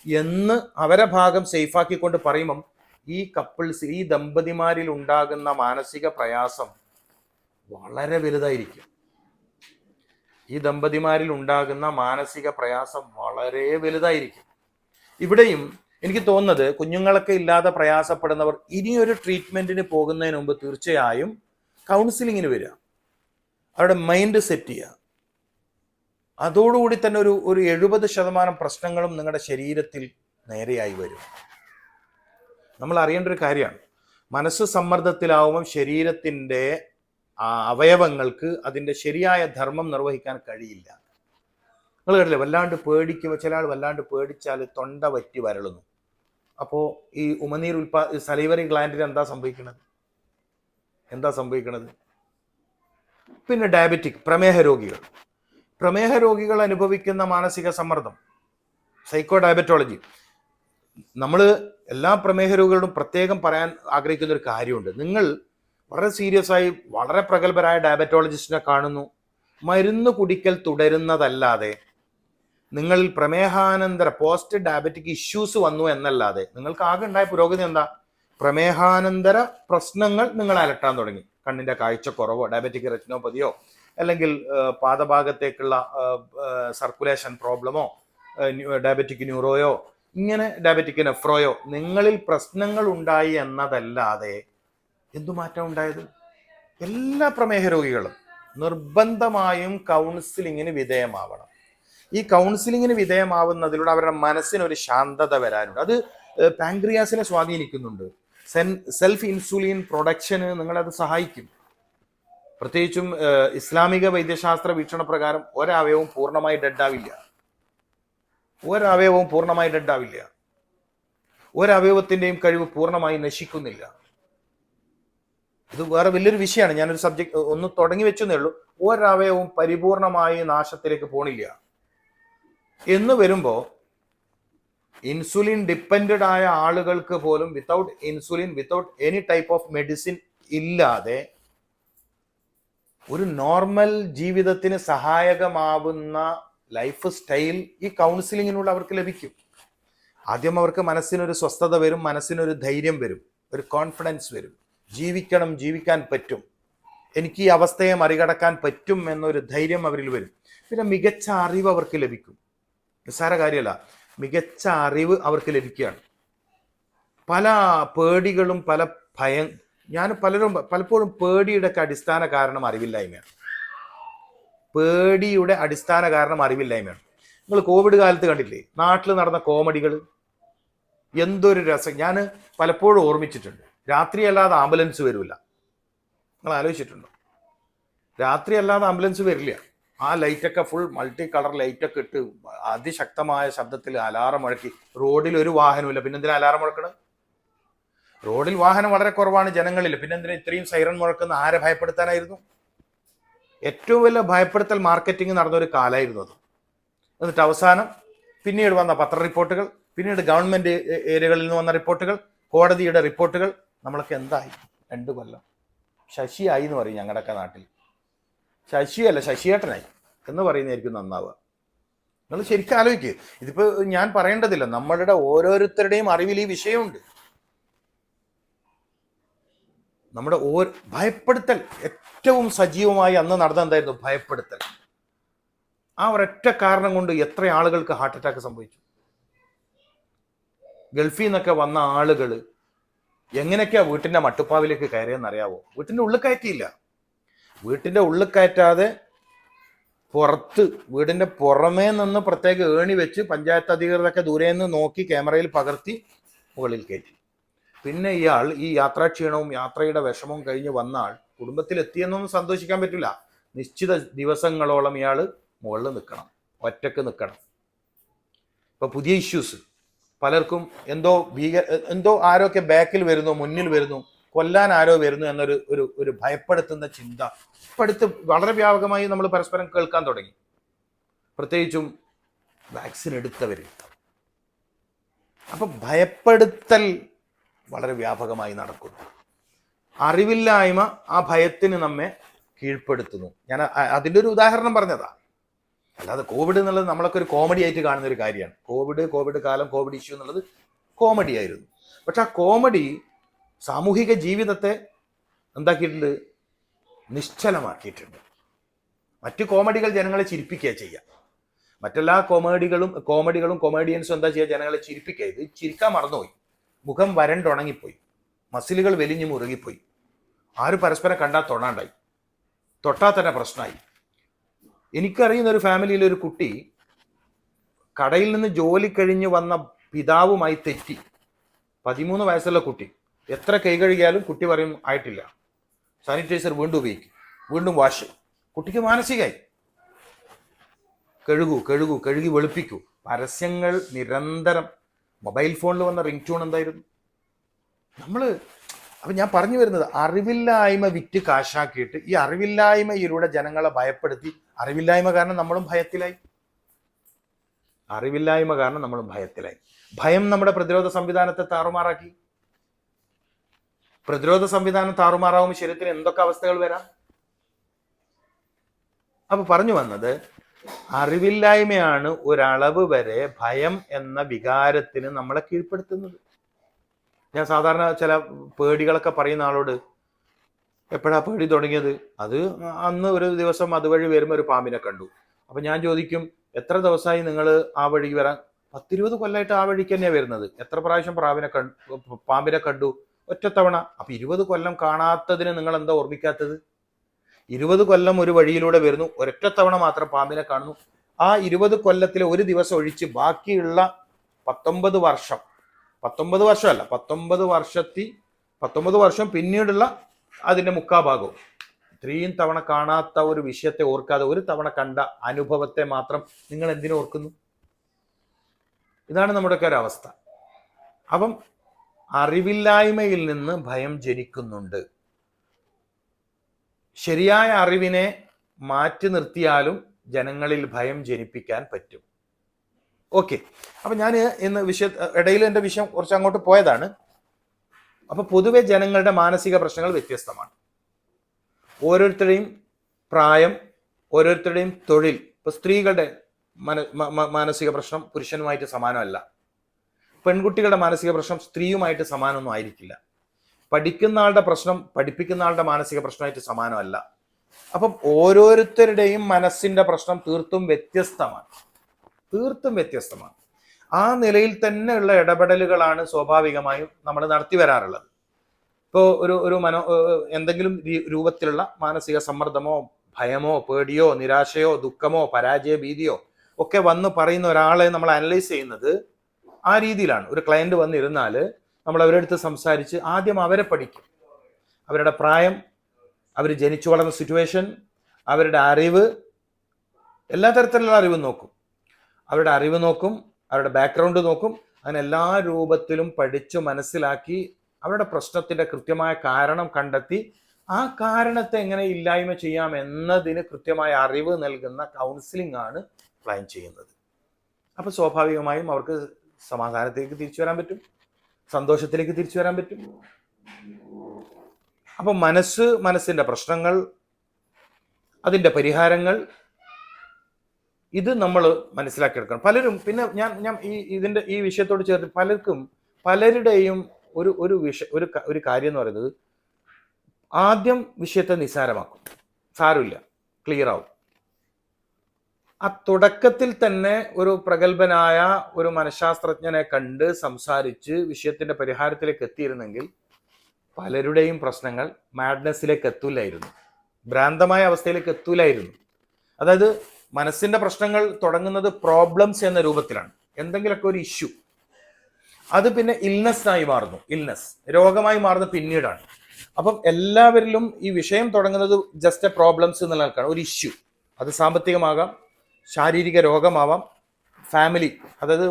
എന്ന് അവരെ ഭാഗം സേഫാക്കിക്കൊണ്ട് പറയുമ്പം ഈ ദമ്പതിമാരിൽ ഉണ്ടാകുന്ന മാനസിക പ്രയാസം വളരെ വലുതായിരിക്കും. ഇവിടെയും എനിക്ക് തോന്നുന്നത് കുഞ്ഞുങ്ങളൊക്കെ ഇല്ലാതെ പ്രയാസപ്പെടുന്നവർ ഇനിയൊരു ട്രീറ്റ്മെന്റിന് പോകുന്നതിന് മുമ്പ് തീർച്ചയായും കൗൺസിലിങ്ങിന് വരിക, അവരുടെ മൈൻഡ് സെറ്റ് ചെയ്യുക. അതോടുകൂടി തന്നെ ഒരു 70% പ്രശ്നങ്ങളും നിങ്ങളുടെ ശരീരത്തിൽ നേരെയായി വരും. നമ്മൾ അറിയേണ്ട ഒരു കാര്യമാണ്, മനസ്സ് സമ്മർദ്ദത്തിലാവുമ്പം ശരീരത്തിൻ്റെ അവയവങ്ങൾക്ക് അതിൻ്റെ ശരിയായ ധർമ്മം നിർവഹിക്കാൻ കഴിയില്ല. നിങ്ങൾ കേട്ടില്ലേ, വല്ലാണ്ട് പേടിക്കുമ്പോൾ ചില ആൾ വല്ലാണ്ട് പേടിച്ചാൽ തൊണ്ട വറ്റി വരളുന്നു. അപ്പോൾ ഈ ഉമനീർ സലൈവറി ഗ്ലാൻഡിന് എന്താ സംഭവിക്കണത്? പിന്നെ ഡയബറ്റിക്, പ്രമേഹ രോഗികൾ അനുഭവിക്കുന്ന മാനസിക സമ്മർദ്ദം, സൈക്കോ ഡയബറ്റോളജി. നമ്മൾ എല്ലാ പ്രമേഹ രോഗികളോടും പ്രത്യേകം പറയാൻ ആഗ്രഹിക്കുന്ന ഒരു കാര്യമുണ്ട്. നിങ്ങൾ വളരെ സീരിയസ് ആയി വളരെ പ്രഗത്ഭരായ ഡയബറ്റോളജിസ്റ്റിനെ കാണുന്നു, മരുന്ന് കുടിക്കൽ തുടരുന്നതല്ലാതെ നിങ്ങളിൽ പ്രമേഹാനന്തര പോസ്റ്റ് ഡയബറ്റിക് ഇഷ്യൂസ് വന്നു എന്നല്ലാതെ നിങ്ങൾക്ക് ആകെ ഉണ്ടായ പുരോഗതി എന്താ? പ്രമേഹാനന്തര പ്രശ്നങ്ങൾ നിങ്ങൾ അലട്ടാൻ തുടങ്ങി. കണ്ണിന്റെ കാഴ്ചക്കുറവോ, ഡയബറ്റിക് റെറ്റിനോപ്പതിയോ, അല്ലെങ്കിൽ പാദഭാഗത്തേക്കുള്ള സർക്കുലേഷൻ പ്രോബ്ലമോ, ഡയബറ്റിക് ന്യൂറോയോ, ഇങ്ങനെ ഡയബറ്റിക് നെഫ്രോയോ, നിങ്ങളിൽ പ്രശ്നങ്ങൾ ഉണ്ടായി എന്നതല്ലാതെ എന്തു മാറ്റം ഉണ്ടായത്? എല്ലാ പ്രമേഹ രോഗികളും നിർബന്ധമായും കൗൺസിലിങ്ങിന് വിധേയമാവണം. ഈ കൗൺസിലിങ്ങിന് വിധേയമാവുന്നതിലൂടെ അവരുടെ മനസ്സിനൊരു ശാന്തത വരാനുണ്ട്. അത് പാൻക്രിയാസിനെ സ്വാധീനിക്കുന്നുണ്ട്. സെൽഫ് ഇൻസുലിൻ പ്രൊഡക്ഷന് നിങ്ങളത് സഹായിക്കും. പ്രത്യേകിച്ചും ഇസ്ലാമിക വൈദ്യശാസ്ത്ര വീക്ഷണ പ്രകാരം ഒരവയവവും പൂർണ്ണമായി ഡെഡാവില്ല. ഒരവയവത്തിൻ്റെയും കഴിവ് പൂർണ്ണമായി നശിക്കുന്നില്ല. ഇത് വേറെ വലിയൊരു വിഷയമാണ്. ഞാനൊരു സബ്ജക്ട് ഒന്ന് തുടങ്ങി വെച്ചെന്നേ ഉള്ളൂ. ഒരവയവും പരിപൂർണമായി നാശത്തിലേക്ക് പോണില്ല എന്ന് വരുമ്പോൾ ഇൻസുലിൻ ഡിപ്പെൻഡഡ് ആയ ആളുകൾക്ക് പോലും without any type of medicine ഇല്ലാതെ ഒരു നോർമൽ ജീവിതത്തിന് സഹായകമാവുന്ന ലൈഫ് സ്റ്റൈൽ ഈ കൗൺസിലിങ്ങിനുള്ള അവർക്ക് ലഭിക്കും. ആദ്യം അവർക്ക് മനസ്സിനൊരു സ്വസ്ഥത വരും, മനസ്സിനൊരു ധൈര്യം വരും, ഒരു കോൺഫിഡൻസ് വരും. ജീവിക്കാൻ പറ്റും, എനിക്ക് ഈ അവസ്ഥയെ മറികടക്കാൻ പറ്റും എന്നൊരു ധൈര്യം അവരിൽ വരും. പിന്നെ മികച്ച അറിവ് അവർക്ക് ലഭിക്കും. നിസ്സാര കാര്യമല്ല, മികച്ച അറിവ് അവർക്ക് ലഭിക്കുകയാണ്. പല പേടികളും ഞാൻ പലപ്പോഴും പേടിയുടെ അടിസ്ഥാന കാരണം അറിവില്ലായ്മയാണ്. നിങ്ങൾ കോവിഡ് കാലത്ത് കണ്ടില്ലേ നാട്ടിൽ നടന്ന കോമഡികൾ? എന്തൊരു രസം! ഞാൻ പലപ്പോഴും ഓർമ്മിച്ചിട്ടുണ്ട്. രാത്രി അല്ലാതെ ആംബുലൻസ് വരില്ല. നിങ്ങൾ ആലോചിച്ചിട്ടുണ്ടോ? രാത്രി അല്ലാതെ ആംബുലൻസ് വരില്ല. ആ ലൈറ്റൊക്കെ ഫുൾ മൾട്ടി കളർ ലൈറ്റൊക്കെ ഇട്ട് അതിശക്തമായ ശബ്ദത്തിൽ അലാറം മുഴക്കി. റോഡിൽ ഒരു വാഹനമില്ല, പിന്നെന്തിനാ അലാറം മുഴക്കണത്? റോഡിൽ വാഹനം വളരെ കുറവാണ്, ജനങ്ങളില്ല, പിന്നെന്തിനാ ഇത്രയും സൈറൺ മുഴക്കുന്ന? ആരെ ഭയപ്പെടുത്താനായിരുന്നു? ഏറ്റവും വലിയ ഭയപ്പെടുത്തൽ മാർക്കറ്റിംഗ് നടന്ന ഒരു കാലമായിരുന്നു അത്. എന്നിട്ട് അവസാനം പിന്നീട് വന്ന പത്ര റിപ്പോർട്ടുകൾ, പിന്നീട് ഗവൺമെന്റ് ഏരിയകളിൽ നിന്ന് വന്ന റിപ്പോർട്ടുകൾ, കോടതിയുടെ റിപ്പോർട്ടുകൾ, നമ്മളൊക്കെ എന്തായി? 2 കൊല്ലം ശശിയായി എന്ന് പറയും ഞങ്ങളുടെയൊക്കെ നാട്ടിൽ. ശശിയല്ല, ശശിയേട്ടനായി എന്ന് പറയുന്നതായിരിക്കും നന്നാവുക. നിങ്ങൾ ശരിക്കും ആലോചിക്കുക. ഇതിപ്പോ ഞാൻ പറയേണ്ടതില്ല, നമ്മളുടെ ഓരോരുത്തരുടെയും അറിവിൽ ഈ വിഷയമുണ്ട്. നമ്മുടെ ഭയപ്പെടുത്തൽ ഏറ്റവും സജീവമായി അന്ന് നടന്ന എന്തായിരുന്നു? ഭയപ്പെടുത്തൽ. ആ ഒരൊറ്റ കാരണം കൊണ്ട് എത്ര ആളുകൾക്ക് ഹാർട്ട് അറ്റാക്ക് സംഭവിച്ചു. ഗൾഫിൽ നിന്നൊക്കെ വന്ന ആളുകൾ എങ്ങനെയൊക്കെയാ വീട്ടിന്റെ മട്ടുപ്പാവിലേക്ക് കയറിയെന്നറിയാവോ? വീട്ടിന്റെ ഉള്ളിൽ കയറ്റിയില്ല. വീട്ടിന്റെ ഉള്ളിൽ കയറ്റാതെ പുറത്ത് വീടിന്റെ പുറമേ നിന്ന് പ്രത്യേക ഏണി വെച്ച് പഞ്ചായത്ത് അധികൃതരൊക്കെ ദൂരെ നിന്ന് നോക്കി ക്യാമറയിൽ പകർത്തി മുകളിൽ കയറ്റി. പിന്നെ ഇയാൾ ഈ യാത്രാക്ഷീണവും യാത്രയുടെ വിഷമവും കഴിഞ്ഞ് വന്നാൽ കുടുംബത്തിലെത്തിയെന്നൊന്നും സന്തോഷിക്കാൻ പറ്റില്ല. നിശ്ചിത ദിവസങ്ങളോളം ഇയാൾ മുകളിൽ നിൽക്കണം, ഒറ്റക്ക് നിൽക്കണം. ഇപ്പൊ പുതിയ ഇഷ്യൂസ് പലർക്കും എന്തോ ആരൊക്കെ ബാക്കിൽ വരുന്നു, മുന്നിൽ വരുന്നു, കൊല്ലാൻ ആരോ വരുന്നു എന്നൊരു ഒരു ഒരു ഭയപ്പെടുത്തുന്ന ചിന്ത ഇപ്പം അടുത്ത് വളരെ വ്യാപകമായി നമ്മൾ പരസ്പരം കേൾക്കാൻ തുടങ്ങി. പ്രത്യേകിച്ചും വാക്സിൻ എടുത്തവർ. അപ്പം ഭയപ്പെടുത്തൽ വളരെ വ്യാപകമായി നടക്കുന്നു. അറിവില്ലായ്മ ആ ഭയത്തിന് നമ്മെ കീഴ്പ്പെടുത്തുന്നു. ഞാൻ അതിൻ്റെ ഒരു ഉദാഹരണം പറഞ്ഞതാ. അല്ലാതെ കോവിഡ് എന്നുള്ളത് നമ്മളൊക്കെ ഒരു കോമഡി ആയിട്ട് കാണുന്ന ഒരു കാര്യമാണ്. കോവിഡ് കാലം, കോവിഡ് ഇഷ്യൂ എന്നുള്ളത് കോമഡി ആയിരുന്നു. പക്ഷെ ആ കോമഡി സാമൂഹിക ജീവിതത്തെ എന്താക്കിയിട്ടുണ്ട്? നിശ്ചലമാക്കിയിട്ടുണ്ട്. മറ്റു കോമഡികൾ ജനങ്ങളെ ചിരിപ്പിക്കുക ചെയ്യുക. മറ്റെല്ലാ കോമഡികളും കൊമേഡിയൻസും എന്താ ചെയ്യുക? ജനങ്ങളെ ചിരിപ്പിക്കുക. ഇത് ചിരിക്കാൻ മറന്നുപോയി. മുഖം വരണ്ടുണങ്ങിപ്പോയി, മസിലുകൾ വലിഞ്ഞു മുറുകിപ്പോയി. ആര് പരസ്പരം കണ്ടാൽ തൊണാണ്ടായി, തൊട്ടാൽ തന്നെ പ്രശ്നമായി. എനിക്കറിയുന്ന ഒരു ഫാമിലിയിലെ ഒരു കുട്ടി കടയിൽ നിന്ന് ജോലി കഴിഞ്ഞ് വന്ന പിതാവുമായി തെറ്റി. 13 വയസ്സുള്ള കുട്ടി. എത്ര കൈ കഴുകിയാലും കുട്ടി പറയും ആയിട്ടില്ല. സാനിറ്റൈസർ വീണ്ടും ഉപയോഗിക്കും, വീണ്ടും വാഷ്. കുട്ടിക്ക് മാനസികമായി. കഴുകി വെളുപ്പിക്കൂ. പരസ്യങ്ങൾ നിരന്തരം. മൊബൈൽ ഫോണിൽ വന്ന റിംഗ് ട്യൂൺ എന്തായിരുന്നു? അപ്പം ഞാൻ പറഞ്ഞു വരുന്നത്, അറിവില്ലായ്മ വിറ്റ് കാശാക്കിയിട്ട് ഈ അറിവില്ലായ്മയിലൂടെ ജനങ്ങളെ ഭയപ്പെടുത്തി. അറിവില്ലായ്മ കാരണം നമ്മളും ഭയത്തിലായി. ഭയം നമ്മുടെ പ്രതിരോധ സംവിധാനത്തെ താറുമാറാക്കി. പ്രതിരോധ സംവിധാനം താറുമാറാവുമ്പോൾ ശരീരത്തിന് എന്തൊക്കെ അവസ്ഥകൾ വരാം? അപ്പൊ പറഞ്ഞു വന്നത്, അറിവില്ലായ്മയാണ് ഒരളവ് വരെ ഭയം എന്ന വികാരത്തിന് നമ്മളെ കീഴ്പ്പെടുത്തുന്നത്. ഞാൻ സാധാരണ ചില പേടികളൊക്കെ പറയുന്ന ആളോട്, എപ്പോഴാ പേടി തുടങ്ങിയത്? അത് അന്ന് ഒരു ദിവസം അതുവഴി വരുമ്പോൾ ഒരു പാമ്പിനെ കണ്ടു. അപ്പൊ ഞാൻ ചോദിക്കും, എത്ര ദിവസമായി നിങ്ങൾ ആ വഴി വരാൻ? 10-20 കൊല്ലമായിട്ട് ആ വഴിക്ക് തന്നെയാണ് വരുന്നത്. എത്ര പ്രാവശ്യം പാമ്പിനെ കണ്ടു? ഒറ്റത്തവണ. അപ്പൊ 20 കൊല്ലം കാണാത്തതിന് നിങ്ങൾ എന്താ ഓർമ്മിക്കാത്തത്? 20 കൊല്ലം ഒരു വഴിയിലൂടെ വരുന്നു, ഒരൊറ്റത്തവണ മാത്രം പാമ്പിനെ കാണുന്നു. ആ 20 കൊല്ലത്തിലെ ഒരു ദിവസം ഒഴിച്ച് ബാക്കിയുള്ള 19 വർഷം, 19 വർഷമല്ല, 19 വർഷം പിന്നീടുള്ള അതിന്റെ മുക്കാഭാഗവും ഇത്രയും തവണ കാണാത്ത ഒരു വിഷയത്തെ ഓർക്കാതെ ഒരു തവണ കണ്ട അനുഭവത്തെ മാത്രം നിങ്ങൾ എന്തിനു ഓർക്കുന്നു? ഇതാണ് നമ്മുടെയൊക്കെ ഒരു അവസ്ഥ. അപ്പം അറിവില്ലായ്മയിൽ നിന്ന് ഭയം ജനിക്കുന്നുണ്ട്. ശരിയായ അറിവിനെ മാറ്റി നിർത്തിയാലും ജനങ്ങളിൽ ഭയം ജനിപ്പിക്കാൻ പറ്റും. ഓക്കെ, അപ്പൊ ഞാൻ ഇന്ന് ഇടയിൽ എൻ്റെ വിഷയം കുറച്ച് അങ്ങോട്ട് പോയതാണ്. അപ്പൊ പൊതുവെ ജനങ്ങളുടെ മാനസിക പ്രശ്നങ്ങൾ വ്യത്യസ്തമാണ്. ഓരോരുത്തരുടെയും പ്രായം, ഓരോരുത്തരുടെയും തൊഴിൽ. ഇപ്പൊ സ്ത്രീകളുടെ മാനസിക പ്രശ്നം പുരുഷനുമായിട്ട് സമാനമല്ല. പെൺകുട്ടികളുടെ മാനസിക പ്രശ്നം സ്ത്രീയുമായിട്ട് സമാനമൊന്നും ആയിരിക്കില്ല. പഠിക്കുന്ന ആളുടെ പ്രശ്നം പഠിപ്പിക്കുന്ന ആളുടെ മാനസിക പ്രശ്നമായിട്ട് സമാനമല്ല. അപ്പം ഓരോരുത്തരുടെയും മനസ്സിന്റെ പ്രശ്നം തീർത്തും വ്യത്യസ്തമാണ്. ആ നിലയിൽ തന്നെയുള്ള ഇടപെടലുകളാണ് സ്വാഭാവികമായും നമ്മൾ നടത്തി വരാറുള്ളത്. ഇപ്പോൾ ഒരു എന്തെങ്കിലും രൂപത്തിലുള്ള മാനസിക സമ്മർദ്ദമോ ഭയമോ പേടിയോ നിരാശയോ ദുഃഖമോ പരാജയ ഭീതിയോ ഒക്കെ വന്ന് പറയുന്ന ഒരാളെ നമ്മൾ അനലൈസ് ചെയ്യുന്നത് ആ രീതിയിലാണ്. ഒരു ക്ലയന്റ് വന്നിരുന്നാൽ നമ്മൾ അവരുടെ അടുത്ത് സംസാരിച്ച് ആദ്യം അവരെ പഠിക്കും. അവരുടെ പ്രായം, അവർ ജനിച്ചു വളർന്ന സിറ്റുവേഷൻ, അവരുടെ അറിവ്, എല്ലാ തരത്തിലുള്ള അറിവ് നോക്കും. അവരുടെ ബാക്ക്ഗ്രൗണ്ട് നോക്കും. അങ്ങനെ എല്ലാ രൂപത്തിലും പഠിച്ചു മനസ്സിലാക്കി അവരുടെ പ്രശ്നത്തിന്റെ കൃത്യമായ കാരണം കണ്ടെത്തി ആ കാരണത്തെ എങ്ങനെ ഇല്ലായ്മ ചെയ്യാം എന്നതിന് കൃത്യമായ അറിവ് നൽകുന്ന കൗൺസിലിംഗ് ആണ് പ്ലാൻ ചെയ്യുന്നത്. അപ്പൊ സ്വാഭാവികമായും അവർക്ക് സമാധാനത്തിലേക്ക് തിരിച്ചു വരാൻ പറ്റും, സന്തോഷത്തിലേക്ക് തിരിച്ചു വരാൻ പറ്റും. അപ്പൊ മനസ്സിന്റെ പ്രശ്നങ്ങൾ, അതിന്റെ പരിഹാരങ്ങൾ, ഇത് നമ്മൾ മനസ്സിലാക്കിയെടുക്കണം. പലരും പിന്നെ ഞാൻ ഈ വിഷയത്തോട് ചേർത്ത് പലരുടെയും ഒരു കാര്യം എന്ന് പറയുന്നത്, ആദ്യം വിഷയത്തെ നിസ്സാരമാക്കും. സാരമില്ല, ക്ലിയർ ആവും. ആ തുടക്കത്തിൽ തന്നെ ഒരു പ്രഗത്ഭനായ ഒരു മനഃശാസ്ത്രജ്ഞനെ കണ്ട് സംസാരിച്ച് വിഷയത്തിന്റെ പരിഹാരത്തിലേക്ക് എത്തിയിരുന്നെങ്കിൽ പലരുടെയും പ്രശ്നങ്ങൾ മാഡ്നസിലേക്ക് എത്തൂലായിരുന്നു, ഭ്രാന്തമായ അവസ്ഥയിലേക്ക് എത്തൂലായിരുന്നു. അതായത് മനസ്സിന്റെ പ്രശ്നങ്ങൾ തുടങ്ങുന്നത് പ്രോബ്ലംസ് എന്ന രൂപത്തിലാണ്. എന്തെങ്കിലുമൊക്കെ ഒരു ഇഷ്യൂ, അത് പിന്നെ ഇൽനെസ് ആയി മാറുന്നു. ഇൽനെസ് രോഗമായി മാറുന്ന പിന്നീടാണ്. അപ്പം എല്ലാവരിലും ഈ വിഷയം തുടങ്ങുന്നത് ജസ്റ്റ് എ പ്രോബ്ലംസ് എന്നുള്ള ആൾക്കാണ്. ഒരു ഇഷ്യൂ, അത് സാമ്പത്തികമാകാം, ശാരീരിക രോഗമാവാം, ഫാമിലി, അതായത്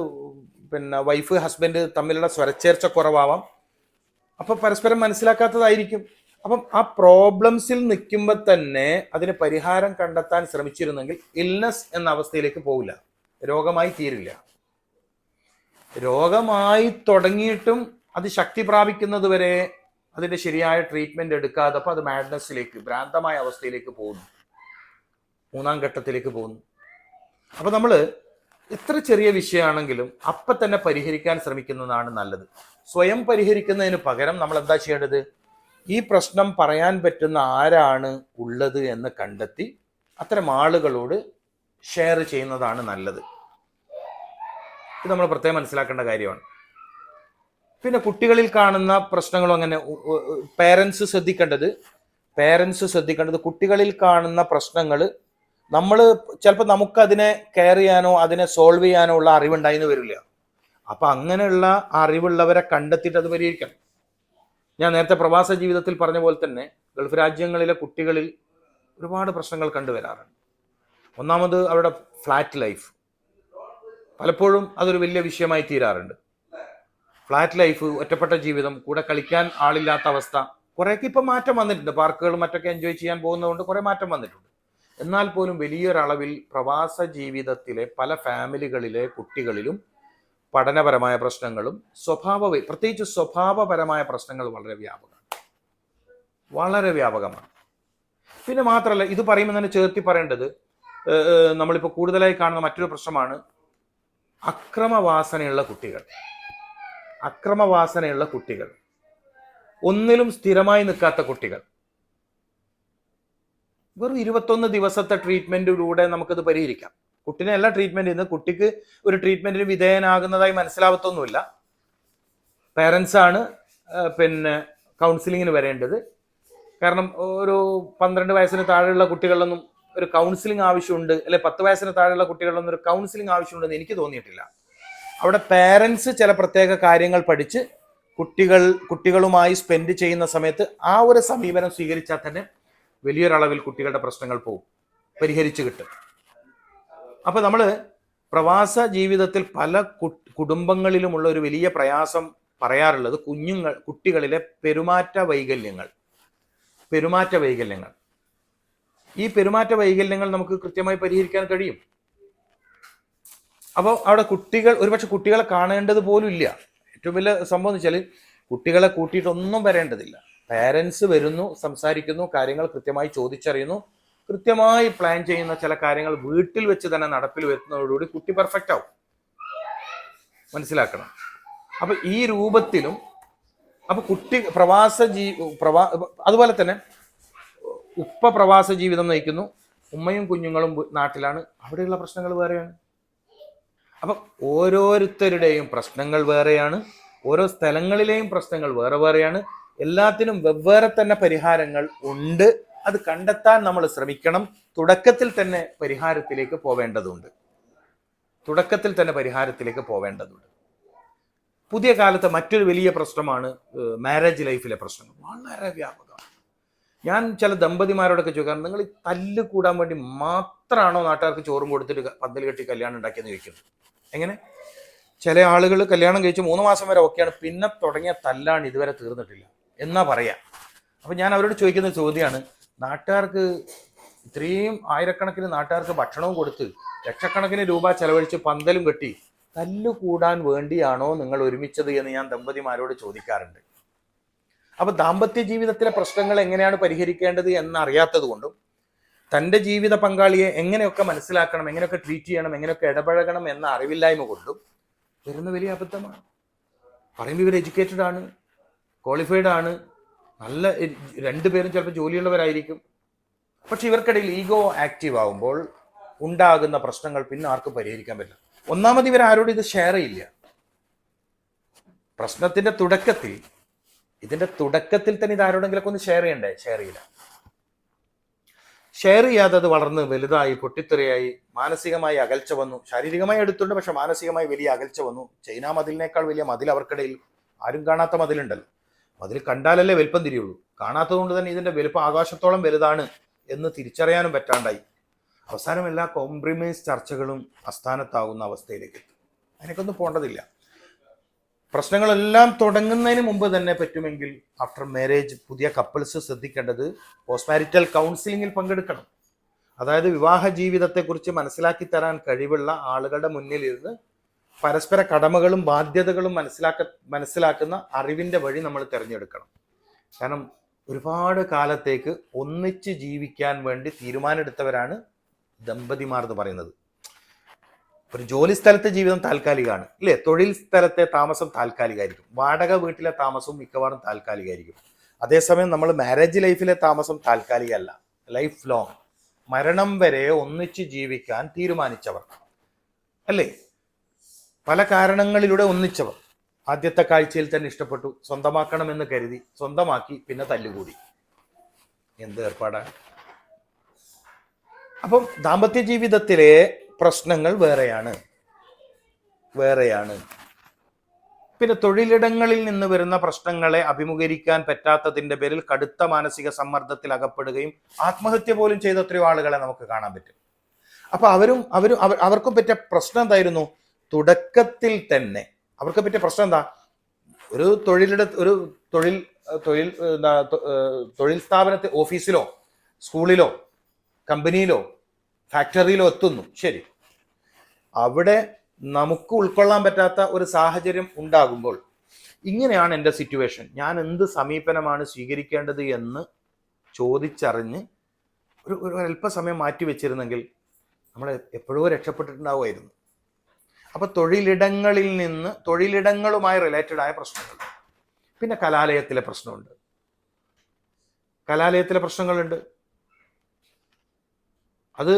പിന്നെ വൈഫ് ഹസ്ബൻഡ് തമ്മിലുള്ള സ്വരച്ചേർച്ച കുറവാവാം, അപ്പൊ പരസ്പരം മനസ്സിലാക്കാത്തതായിരിക്കും. അപ്പം ആ പ്രോബ്ലംസിൽ നിൽക്കുമ്പോൾ തന്നെ അതിന് പരിഹാരം കണ്ടെത്താൻ ശ്രമിച്ചിരുന്നെങ്കിൽ ഇൽനെസ് എന്ന അവസ്ഥയിലേക്ക് പോവില്ല, രോഗമായി തീരില്ല. രോഗമായി തുടങ്ങിയിട്ടും അത് ശക്തി പ്രാപിക്കുന്നത് വരെ അതിന്റെ ശരിയായ ട്രീറ്റ്മെന്റ് എടുക്കാതെ അപ്പൊ അത് മാഡ്നസിലേക്ക്, ഭ്രാന്തമായ അവസ്ഥയിലേക്ക് പോകുന്നു, 3-ാം ഘട്ടത്തിലേക്ക് പോകുന്നു. അപ്പൊ നമ്മൾ എത്ര ചെറിയ വിഷയമാണെങ്കിലും അപ്പൊ തന്നെ പരിഹരിക്കാൻ ശ്രമിക്കുന്നതാണ് നല്ലത്. സ്വയം പരിഹരിക്കുന്നതിന് പകരം നമ്മൾ എന്താ ചെയ്യേണ്ടത്? ഈ പ്രശ്നം പറയാൻ പറ്റുന്ന ആരാണ് ഉള്ളത് എന്ന് കണ്ടെത്തി അത്തരം ആളുകളോട് ഷെയർ ചെയ്യുന്നതാണ് നല്ലത്. ഇത് നമ്മൾ പ്രത്യേകം മനസ്സിലാക്കേണ്ട കാര്യമാണ്. പിന്നെ കുട്ടികളിൽ കാണുന്ന പ്രശ്നങ്ങളും അങ്ങനെ പേരൻസ് ശ്രദ്ധിക്കേണ്ടത് കുട്ടികളിൽ കാണുന്ന പ്രശ്നങ്ങൾ നമ്മൾ ചിലപ്പോൾ നമുക്കതിനെ കെയർ ചെയ്യാനോ അതിനെ സോൾവ് ചെയ്യാനോ ഉള്ള അറിവുണ്ടായിന്ന് വരില്ല. അപ്പൊ അങ്ങനെയുള്ള അറിവുള്ളവരെ കണ്ടെത്തിയിട്ട് അത് പരിഹരിക്കണം. ഞാൻ നേരത്തെ പ്രവാസ ജീവിതത്തിൽ പറഞ്ഞ പോലെ തന്നെ ഗൾഫ് രാജ്യങ്ങളിലെ കുട്ടികളിൽ ഒരുപാട് പ്രശ്നങ്ങൾ കണ്ടുവരാറുണ്ട്. ഒന്നാമത് അവരുടെ ഫ്ലാറ്റ് ലൈഫ്, പലപ്പോഴും അതൊരു വലിയ വിഷയമായി തീരാറുണ്ട്. ഫ്ലാറ്റ് ലൈഫ്, ഒറ്റപ്പെട്ട ജീവിതം, കൂടെ കളിക്കാൻ ആളില്ലാത്ത അവസ്ഥ, കുറേയൊക്കെ ഇപ്പം മാറ്റം വന്നിട്ടുണ്ട്. പാർക്കുകളും മറ്റൊക്കെ എൻജോയ് ചെയ്യാൻ പോകുന്നതുകൊണ്ട് കുറേ മാറ്റം വന്നിട്ടുണ്ട്. എന്നാൽ പോലും വലിയൊരളവിൽ പ്രവാസ ജീവിതത്തിലെ പല ഫാമിലികളിലെ കുട്ടികളിലും പഠനപരമായ പ്രശ്നങ്ങളും പ്രത്യേകിച്ച് സ്വഭാവപരമായ പ്രശ്നങ്ങൾ വളരെ വ്യാപകമാണ്. പിന്നെ മാത്രമല്ല, ഇത് പറയുമ്പോൾ തന്നെ ചേർത്തി പറയേണ്ടത്, നമ്മളിപ്പോൾ കൂടുതലായി കാണുന്ന മറ്റൊരു പ്രശ്നമാണ് അക്രമവാസനയുള്ള കുട്ടികൾ, ഒന്നിലും സ്ഥിരമായി നിൽക്കാത്ത കുട്ടികൾ. വെറും 21 ദിവസത്തെ ട്രീറ്റ്മെന്റിലൂടെ നമുക്കത് പരിഹരിക്കാം. കുട്ടിനെ എല്ലാ ട്രീറ്റ്മെന്റ് ചെയ്യുന്നത്, കുട്ടിക്ക് ഒരു ട്രീറ്റ്മെന്റിന് വിധേയനാകുന്നതായി മനസ്സിലാവത്തൊന്നുമില്ല. പേരൻസ് ആണ് പിന്നെ കൗൺസിലിങ്ങിന് വരേണ്ടത്. കാരണം ഒരു 12 വയസ്സിന് താഴെയുള്ള കുട്ടികളിലൊന്നും ഒരു കൗൺസിലിംഗ് ആവശ്യമുണ്ട്, അല്ലെ 10 വയസ്സിന് താഴെയുള്ള കുട്ടികളിലൊന്നും ഒരു കൗൺസിലിംഗ് ആവശ്യമുണ്ടെന്ന് എനിക്ക് തോന്നിയിട്ടില്ല. അവിടെ പേരൻസ് ചില പ്രത്യേക കാര്യങ്ങൾ പഠിച്ച് കുട്ടികളുമായി സ്പെൻഡ് ചെയ്യുന്ന സമയത്ത് ആ ഒരു സമീപനം സ്വീകരിച്ചാൽ തന്നെ വലിയൊരളവിൽ കുട്ടികളുടെ പ്രശ്നങ്ങൾ പരിഹരിച്ചു കിട്ടും. അപ്പൊ നമ്മൾ പ്രവാസ ജീവിതത്തിൽ പല കുടുംബങ്ങളിലുമുള്ള ഒരു വലിയ പ്രയാസം പറയാറുള്ളത് കുട്ടികളിലെ പെരുമാറ്റ വൈകല്യങ്ങൾ. ഈ പെരുമാറ്റ വൈകല്യങ്ങൾ നമുക്ക് കൃത്യമായി പരിഹരിക്കാൻ കഴിയും. അപ്പോൾ അവിടെ ഒരുപക്ഷെ കുട്ടികളെ കാണേണ്ടത് പോലും ഇല്ല. ഏറ്റവും വലിയ സംഭവം എന്ന് വെച്ചാൽ കുട്ടികളെ കൂട്ടിയിട്ടൊന്നും വരേണ്ടതില്ല. പേരൻസ് വരുന്നു, സംസാരിക്കുന്നു, കാര്യങ്ങൾ കൃത്യമായി ചോദിച്ചറിയുന്നു, കൃത്യമായി പ്ലാൻ ചെയ്യുന്ന ചില കാര്യങ്ങൾ വീട്ടിൽ വെച്ച് തന്നെ നടപ്പിൽ വരുന്നതോടുകൂടി കുട്ടി പെർഫെക്റ്റ് ആവും. മനസ്സിലാക്കണം. അപ്പൊ ഈ രൂപത്തിലും അപ്പൊ കുട്ടി അതുപോലെ തന്നെ ഉപ്പ പ്രവാസ ജീവിതം നയിക്കുന്നു, ഉമ്മയും കുഞ്ഞുങ്ങളും നാട്ടിലാണ്, അവിടെയുള്ള പ്രശ്നങ്ങൾ വേറെയാണ്. അപ്പൊ ഓരോരുത്തരുടെയും പ്രശ്നങ്ങൾ വേറെയാണ്, ഓരോ സ്ഥലങ്ങളിലെയും പ്രശ്നങ്ങൾ വേറെയാണ്. എല്ലാത്തിനും വെവ്വേറെ തന്നെ പരിഹാരങ്ങൾ ഉണ്ട്. അത് കണ്ടെത്താൻ നമ്മൾ ശ്രമിക്കണം. തുടക്കത്തിൽ തന്നെ പരിഹാരത്തിലേക്ക് പോവേണ്ടതുണ്ട്. പുതിയ കാലത്തെ മറ്റൊരു വലിയ പ്രശ്നമാണ് മാരേജ് ലൈഫിലെ പ്രശ്നങ്ങൾ. വളരെ വ്യാപകമാണ്. ഞാൻ ചില ദമ്പതിമാരോടൊക്കെ ചോദിക്കാം, നിങ്ങൾ ഈ തല്ല് കൂടാൻ വേണ്ടി മാത്രമാണോ നാട്ടുകാർക്ക് ചോറും കൊടുത്തിട്ട് പന്തൽ കെട്ടി കല്യാണം ഉണ്ടാക്കിയെന്ന് ചോദിക്കുന്നത്. എങ്ങനെ? ചില ആളുകൾ കല്യാണം കഴിച്ച് 3 മാസം വരെ ഓക്കെയാണ്, പിന്നെ തുടങ്ങിയ തല്ലാണ് ഇതുവരെ തീർന്നിട്ടില്ല എന്നാ പറയാ. അപ്പൊ ഞാൻ അവരോട് ചോദിക്കുന്ന ചോദ്യമാണ്, നാട്ടുകാർക്ക് ഇത്രയും ആയിരക്കണക്കിന് നാട്ടുകാർക്ക് ഭക്ഷണവും കൊടുത്ത് ലക്ഷക്കണക്കിന് രൂപ ചെലവഴിച്ച് പന്തലും കെട്ടി തല്ലു കൂടാൻ വേണ്ടിയാണോ നിങ്ങൾ ഒരുമിച്ചത് എന്ന് ഞാൻ ദമ്പതിമാരോട് ചോദിക്കാറുണ്ട്. അപ്പൊ ദാമ്പത്യ ജീവിതത്തിലെ പ്രശ്നങ്ങൾ എങ്ങനെയാണ് പരിഹരിക്കേണ്ടത് എന്നറിയാത്തത് കൊണ്ടും തൻ്റെ ജീവിത പങ്കാളിയെ എങ്ങനെയൊക്കെ മനസ്സിലാക്കണം, എങ്ങനെയൊക്കെ ട്രീറ്റ് ചെയ്യണം, എങ്ങനെയൊക്കെ ഇടപഴകണം എന്ന അറിവില്ലായ്മ കൊണ്ടും വരുന്ന വലിയ അബദ്ധമാണ്. പറയുമ്പോൾ ഇവർ എഡ്യൂക്കേറ്റഡ് ആണ്, ക്വാളിഫൈഡ് ആണ്, നല്ല രണ്ടുപേരും ചിലപ്പോൾ ജോലിയുള്ളവരായിരിക്കും. പക്ഷെ ഇവർക്കിടയിൽ ഈഗോ ആക്റ്റീവ് ആവുമ്പോൾ ഉണ്ടാകുന്ന പ്രശ്നങ്ങൾ പിന്നെ ആർക്കും പരിഹരിക്കാൻ പറ്റില്ല. ഒന്നാമത് ഇവർ ആരോടും ഇത് ഷെയർ ചെയ്യില്ല. പ്രശ്നത്തിന്റെ തുടക്കത്തിൽ തന്നെ ഇത് ആരോടെങ്കിലൊക്കെ ഒന്ന് ഷെയർ ചെയ്യണ്ടേ? ഷെയർ ചെയ്യില്ല. ഷെയർ ചെയ്യാതെ അത് വളർന്ന് വലുതായി പൊട്ടിത്തെറിയായി മാനസികമായി അകൽച്ച വന്നു. ശാരീരികമായി എടുത്തുണ്ട്, പക്ഷെ മാനസികമായി വലിയ അകൽച്ച വന്നു. ചൈന മതിലിനേക്കാൾ വലിയ മതിൽ അവർക്കിടയിൽ, ആരും കാണാത്ത മതിലുണ്ടല്ലോ. മതിൽ കണ്ടാലല്ലേ വലുപ്പം തിരിയുള്ളൂ. കാണാത്തത് കൊണ്ട് തന്നെ ഇതിന്റെ വലുപ്പം ആകാശത്തോളം വലുതാണ് എന്ന് തിരിച്ചറിയാനും പറ്റാണ്ടായി. അവസാനം എല്ലാ കോംപ്രമൈസ് ചർച്ചകളും അസ്ഥാനത്താവുന്ന അവസ്ഥയിലേക്ക് എത്തും. അതിനൊക്കൊന്നും പോകേണ്ടതില്ല. പ്രശ്നങ്ങളെല്ലാം തുടങ്ങുന്നതിന് മുമ്പ് തന്നെ പറ്റുമെങ്കിൽ ആഫ്റ്റർ മാരേജ് പുതിയ കപ്പിൾസ് ശ്രദ്ധിക്കേണ്ടത് പോസ്റ്റ് മാരിറ്റൽ കൗൺസിലിങ്ങിൽ പങ്കെടുക്കണം. അതായത് വിവാഹ ജീവിതത്തെക്കുറിച്ച് മനസ്സിലാക്കി തരാൻ കഴിവുള്ള ആളുകളുടെ മുന്നിൽ ഇരുന്ന് പരസ്പര കടമകളും ബാധ്യതകളും മനസ്സിലാക്കുന്ന അറിവിന്റെ വഴി നമ്മൾ തിരഞ്ഞെടുക്കണം. കാരണം ഒരുപാട് കാലത്തേക്ക് ഒന്നിച്ച് ജീവിക്കാൻ വേണ്ടി തീരുമാനമെടുത്തവരാണ് ദമ്പതിമാർ എന്ന് പറയുന്നത്. ഒരു ജോലി സ്ഥലത്തെ ജീവിതം താൽക്കാലികമാണ്, ഇല്ലേ? തൊഴിൽ സ്ഥലത്തെ താമസം താൽക്കാലികമായിരിക്കും. വാടക വീട്ടിലെ താമസവും മിക്കവാറും താൽക്കാലികമായിരിക്കും. അതേസമയം നമ്മൾ മാരേജ് ലൈഫിലെ താമസം താൽക്കാലികമല്ല, ലൈഫ് ലോങ്, മരണം വരെ ഒന്നിച്ച് ജീവിക്കാൻ തീരുമാനിച്ചവർ, അല്ലേ? പല കാരണങ്ങളിലൂടെ ഒന്നിച്ചവർ. ആദ്യത്തെ കാഴ്ചയിൽ തന്നെ ഇഷ്ടപ്പെട്ടു, സ്വന്തമാക്കണമെന്ന് കരുതി, സ്വന്തമാക്കി, പിന്നെ തല്ലുകൂടി. എന്ത് ഏർപ്പാടാണ്! അപ്പം ദാമ്പത്യ ജീവിതത്തിലെ പ്രശ്നങ്ങൾ വേറെയാണ്. പിന്നെ തൊഴിലിടങ്ങളിൽ നിന്ന് വരുന്ന പ്രശ്നങ്ങളെ അഭിമുഖീകരിക്കാൻ പറ്റാത്തതിന്റെ പേരിൽ കടുത്ത മാനസിക സമ്മർദ്ദത്തിൽ അകപ്പെടുകയും ആത്മഹത്യ പോലും ചെയ്ത എത്രയോ ആളുകളെ നമുക്ക് കാണാൻ പറ്റും. അപ്പൊ അവർക്കും പറ്റിയ പ്രശ്നം എന്തായിരുന്നു? തുടക്കത്തിൽ തന്നെ അവർക്ക് പറ്റിയ പ്രശ്നം എന്താ? ഒരു തൊഴിൽ സ്ഥാപനത്തിൽ, ഓഫീസിലോ സ്കൂളിലോ കമ്പനിയിലോ ഫാക്ടറിയിലോ എത്തുന്നു, ശരി. അവിടെ നമുക്ക് ഉൾക്കൊള്ളാൻ പറ്റാത്ത ഒരു സാഹചര്യം ഉണ്ടാകുമ്പോൾ, ഇങ്ങനെയാണ് എൻ്റെ സിറ്റുവേഷൻ, ഞാൻ എന്ത് സമീപനമാണ് സ്വീകരിക്കേണ്ടത് എന്ന് ചോദിച്ചറിഞ്ഞ് ഒരു അല്പസമയം മാറ്റി വെച്ചിരുന്നെങ്കിൽ നമ്മൾ എപ്പോഴോ രക്ഷപ്പെട്ടിട്ടുണ്ടാവുമായിരുന്നു. അപ്പൊ തൊഴിലിടങ്ങളുമായി റിലേറ്റഡ് ആയ പ്രശ്നങ്ങൾ. പിന്നെ കലാലയത്തിലെ പ്രശ്നങ്ങളുണ്ട്. അത്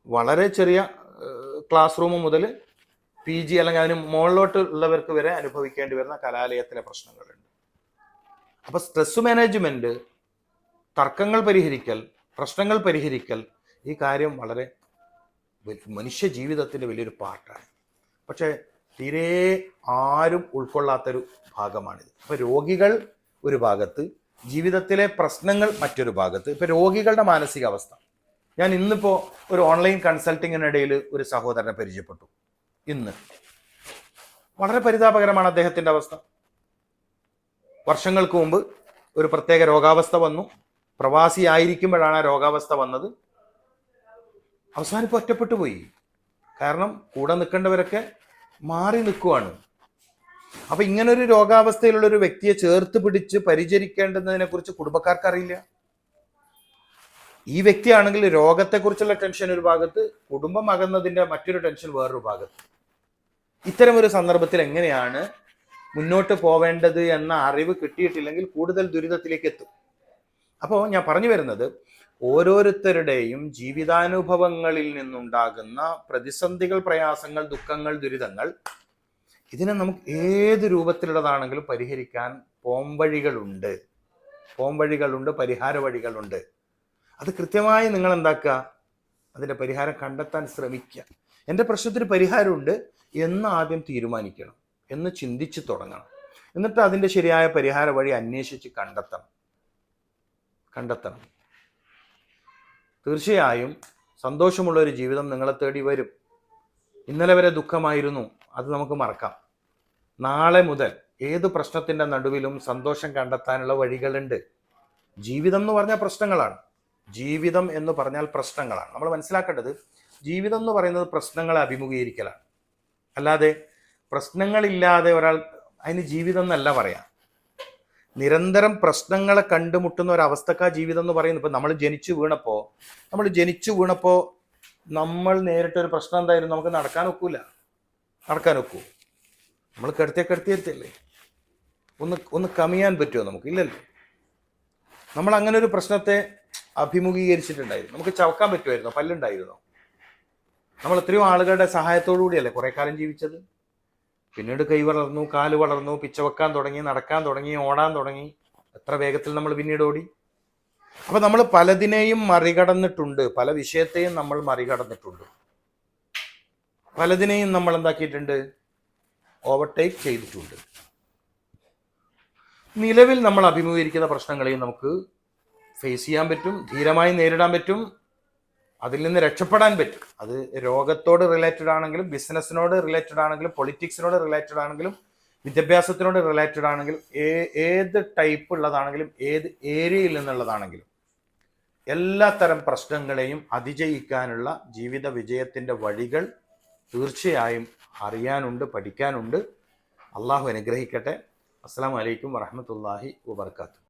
വളരെ ചെറിയ ക്ലാസ് റൂം മുതൽ PG അല്ലെങ്കിൽ അതിന് മുകളിലോട്ട് ഉള്ളവർക്ക് വരെ അനുഭവിക്കേണ്ടി വരുന്ന കലാലയത്തിലെ പ്രശ്നങ്ങളുണ്ട്. അപ്പൊ സ്ട്രെസ് മാനേജ്മെന്റ്, തർക്കങ്ങൾ പരിഹരിക്കൽ, പ്രശ്നങ്ങൾ പരിഹരിക്കൽ, ഈ കാര്യം വളരെ മനുഷ്യ ജീവിതത്തിന്റെ വലിയൊരു പാർട്ടാണ്. പക്ഷെ തീരെ ആരും ഉൾക്കൊള്ളാത്തൊരു ഭാഗമാണിത്. അപ്പൊ രോഗികൾ ഒരു ഭാഗത്ത്, ജീവിതത്തിലെ പ്രശ്നങ്ങൾ മറ്റൊരു ഭാഗത്ത്. ഇപ്പൊ രോഗികളുടെ മാനസികാവസ്ഥ, ഞാൻ ഇന്നിപ്പോ ഒരു ഓൺലൈൻ കൺസൾട്ടിങ്ങിനിടയിൽ ഒരു സഹോദരനെ പരിചയപ്പെട്ടു. ഇന്ന് വളരെ പരിതാപകരമാണ് അദ്ദേഹത്തിന്റെ അവസ്ഥ. വർഷങ്ങൾക്ക് മുമ്പ് ഒരു പ്രത്യേക രോഗാവസ്ഥ വന്നു. പ്രവാസിയായിരിക്കുമ്പോഴാണ് ആ രോഗാവസ്ഥ വന്നത്. അവസാനം ഇപ്പോൾ ഒറ്റപ്പെട്ടു പോയി. കാരണം കൂടെ നിൽക്കേണ്ടവരൊക്കെ മാറി നിൽക്കുവാണ്. അപ്പൊ ഇങ്ങനൊരു രോഗാവസ്ഥയിലുള്ള ഒരു വ്യക്തിയെ ചേർത്ത് പിടിച്ച് പരിചരിക്കേണ്ടതിനെ കുറിച്ച് കുടുംബക്കാർക്ക് അറിയില്ല. ഈ വ്യക്തിയാണെങ്കിൽ രോഗത്തെക്കുറിച്ചുള്ള ടെൻഷൻ ഒരു ഭാഗത്ത്, കുടുംബം അകന്നതിന്റെ മറ്റൊരു ടെൻഷൻ വേറൊരു ഭാഗത്ത്. ഇത്തരം ഒരു സന്ദർഭത്തിൽ എങ്ങനെയാണ് മുന്നോട്ട് പോവേണ്ടത് എന്ന അറിവ് കിട്ടിയിട്ടില്ലെങ്കിൽ കൂടുതൽ ദുരിതത്തിലേക്ക് എത്തും. അപ്പോൾ ഞാൻ പറഞ്ഞു വരുന്നത്, ഓരോരുത്തരുടെയും ജീവിതാനുഭവങ്ങളിൽ നിന്നുണ്ടാകുന്ന പ്രതിസന്ധികൾ, പ്രയാസങ്ങൾ, ദുഃഖങ്ങൾ, ദുരിതങ്ങൾ, ഇതിനെ നമുക്ക് ഏത് രൂപത്തിലുള്ളതാണെങ്കിലും പരിഹരിക്കാൻ പോംവഴികളുണ്ട്, പരിഹാര വഴികളുണ്ട്. അത് കൃത്യമായി നിങ്ങൾ എന്താക്കുക, അതിൻ്റെ പരിഹാരം കണ്ടെത്താൻ ശ്രമിക്കുക. എൻ്റെ പ്രശ്നത്തിന് പരിഹാരമുണ്ട് എന്ന് ആദ്യം തീരുമാനിക്കണം, എന്ന് ചിന്തിച്ച് തുടങ്ങണം. എന്നിട്ട് അതിൻ്റെ ശരിയായ പരിഹാര വഴി അന്വേഷിച്ച് കണ്ടെത്തണം. തീർച്ചയായും സന്തോഷമുള്ള ഒരു ജീവിതം നിങ്ങളെ തേടി വരും. ഇന്നലെ വരെ ദുഃഖമായിരുന്നു, അത് നമുക്ക് മറക്കാം. നാളെ മുതൽ ഏത് പ്രശ്നത്തിൻ്റെ നടുവിലും സന്തോഷം കണ്ടെത്താനുള്ള വഴികളുണ്ട്. ജീവിതം എന്ന് പറഞ്ഞാൽ പ്രശ്നങ്ങളാണ്. നമ്മൾ മനസ്സിലാക്കേണ്ടത്, ജീവിതം എന്ന് പറയുന്നത് പ്രശ്നങ്ങളെ അഭിമുഖീകരിക്കലാണ്. അല്ലാതെ പ്രശ്നങ്ങളില്ലാതെ ഒരാൾ, അതിന് ജീവിതം എന്നല്ല പറയാം. നിരന്തരം പ്രശ്നങ്ങളെ കണ്ടുമുട്ടുന്ന ഒരവസ്ഥക്കാ ജീവിതം എന്ന് പറയുന്നത്. ഇപ്പം നമ്മൾ ജനിച്ചു വീണപ്പോൾ നമ്മൾ നേരിട്ടൊരു പ്രശ്നം എന്തായിരുന്നു? നമുക്ക് നടക്കാൻ ഒക്കൂ. നമ്മൾ കിടത്തിയല്ലേ? ഒന്ന് കമിയാൻ പറ്റുമോ നമുക്ക്? ഇല്ലല്ലോ. നമ്മൾ അങ്ങനെ ഒരു പ്രശ്നത്തെ അഭിമുഖീകരിച്ചിട്ടുണ്ടായിരുന്നു. നമുക്ക് ചവക്കാൻ പറ്റുമായിരുന്നോ? പല്ലുണ്ടായിരുന്നോ? നമ്മൾ എത്രയോ ആളുകളുടെ സഹായത്തോടു കൂടിയല്ലേ കുറെ കാലം ജീവിച്ചത്. പിന്നീട് കൈ വളർന്നു, കാല് വളർന്നു, പിച്ചവെക്കാൻ തുടങ്ങി, നടക്കാൻ തുടങ്ങി, ഓടാൻ തുടങ്ങി. എത്ര വേഗത്തിൽ നമ്മൾ പിന്നീട് ഓടി. അപ്പൊ നമ്മൾ പലതിനെയും മറികടന്നിട്ടുണ്ട്, പല വിഷയത്തെയും നമ്മൾ മറികടന്നിട്ടുണ്ട്, പലതിനെയും നമ്മൾ എന്താക്കിയിട്ടുണ്ട്, ഓവർടേക്ക് ചെയ്തിട്ടുണ്ട്. നിലവിൽ നമ്മൾ അഭിമുഖീകരിക്കുന്ന പ്രശ്നങ്ങളെയും നമുക്ക് ഫേസ് ചെയ്യാൻ പറ്റും, ധീരമായി നേരിടാൻ പറ്റും, അതിൽ നിന്ന് രക്ഷപ്പെടാൻ പറ്റും. അത് രോഗത്തോട് റിലേറ്റഡ് ആണെങ്കിലും, ബിസിനസ്സിനോട് റിലേറ്റഡ് ആണെങ്കിലും, പൊളിറ്റിക്സിനോട് റിലേറ്റഡ് ആണെങ്കിലും, വിദ്യാഭ്യാസത്തിനോട് റിലേറ്റഡ് ആണെങ്കിലും, ഏത് ടൈപ്പ് ഉള്ളതാണെങ്കിലും, ഏത് ഏരിയയിൽ നിന്നുള്ളതാണെങ്കിലും, എല്ലാ തരം പ്രശ്നങ്ങളെയും അതിജയിക്കാനുള്ള ജീവിത വിജയത്തിൻ്റെ വഴികൾ തീർച്ചയായും അറിയാനുണ്ട്, പഠിക്കാനുണ്ട്. അള്ളാഹു അനുഗ്രഹിക്കട്ടെ. അസ്സലാമു അലൈക്കും വറഹ്മത്തുള്ളാഹി വബറകാതുഹു.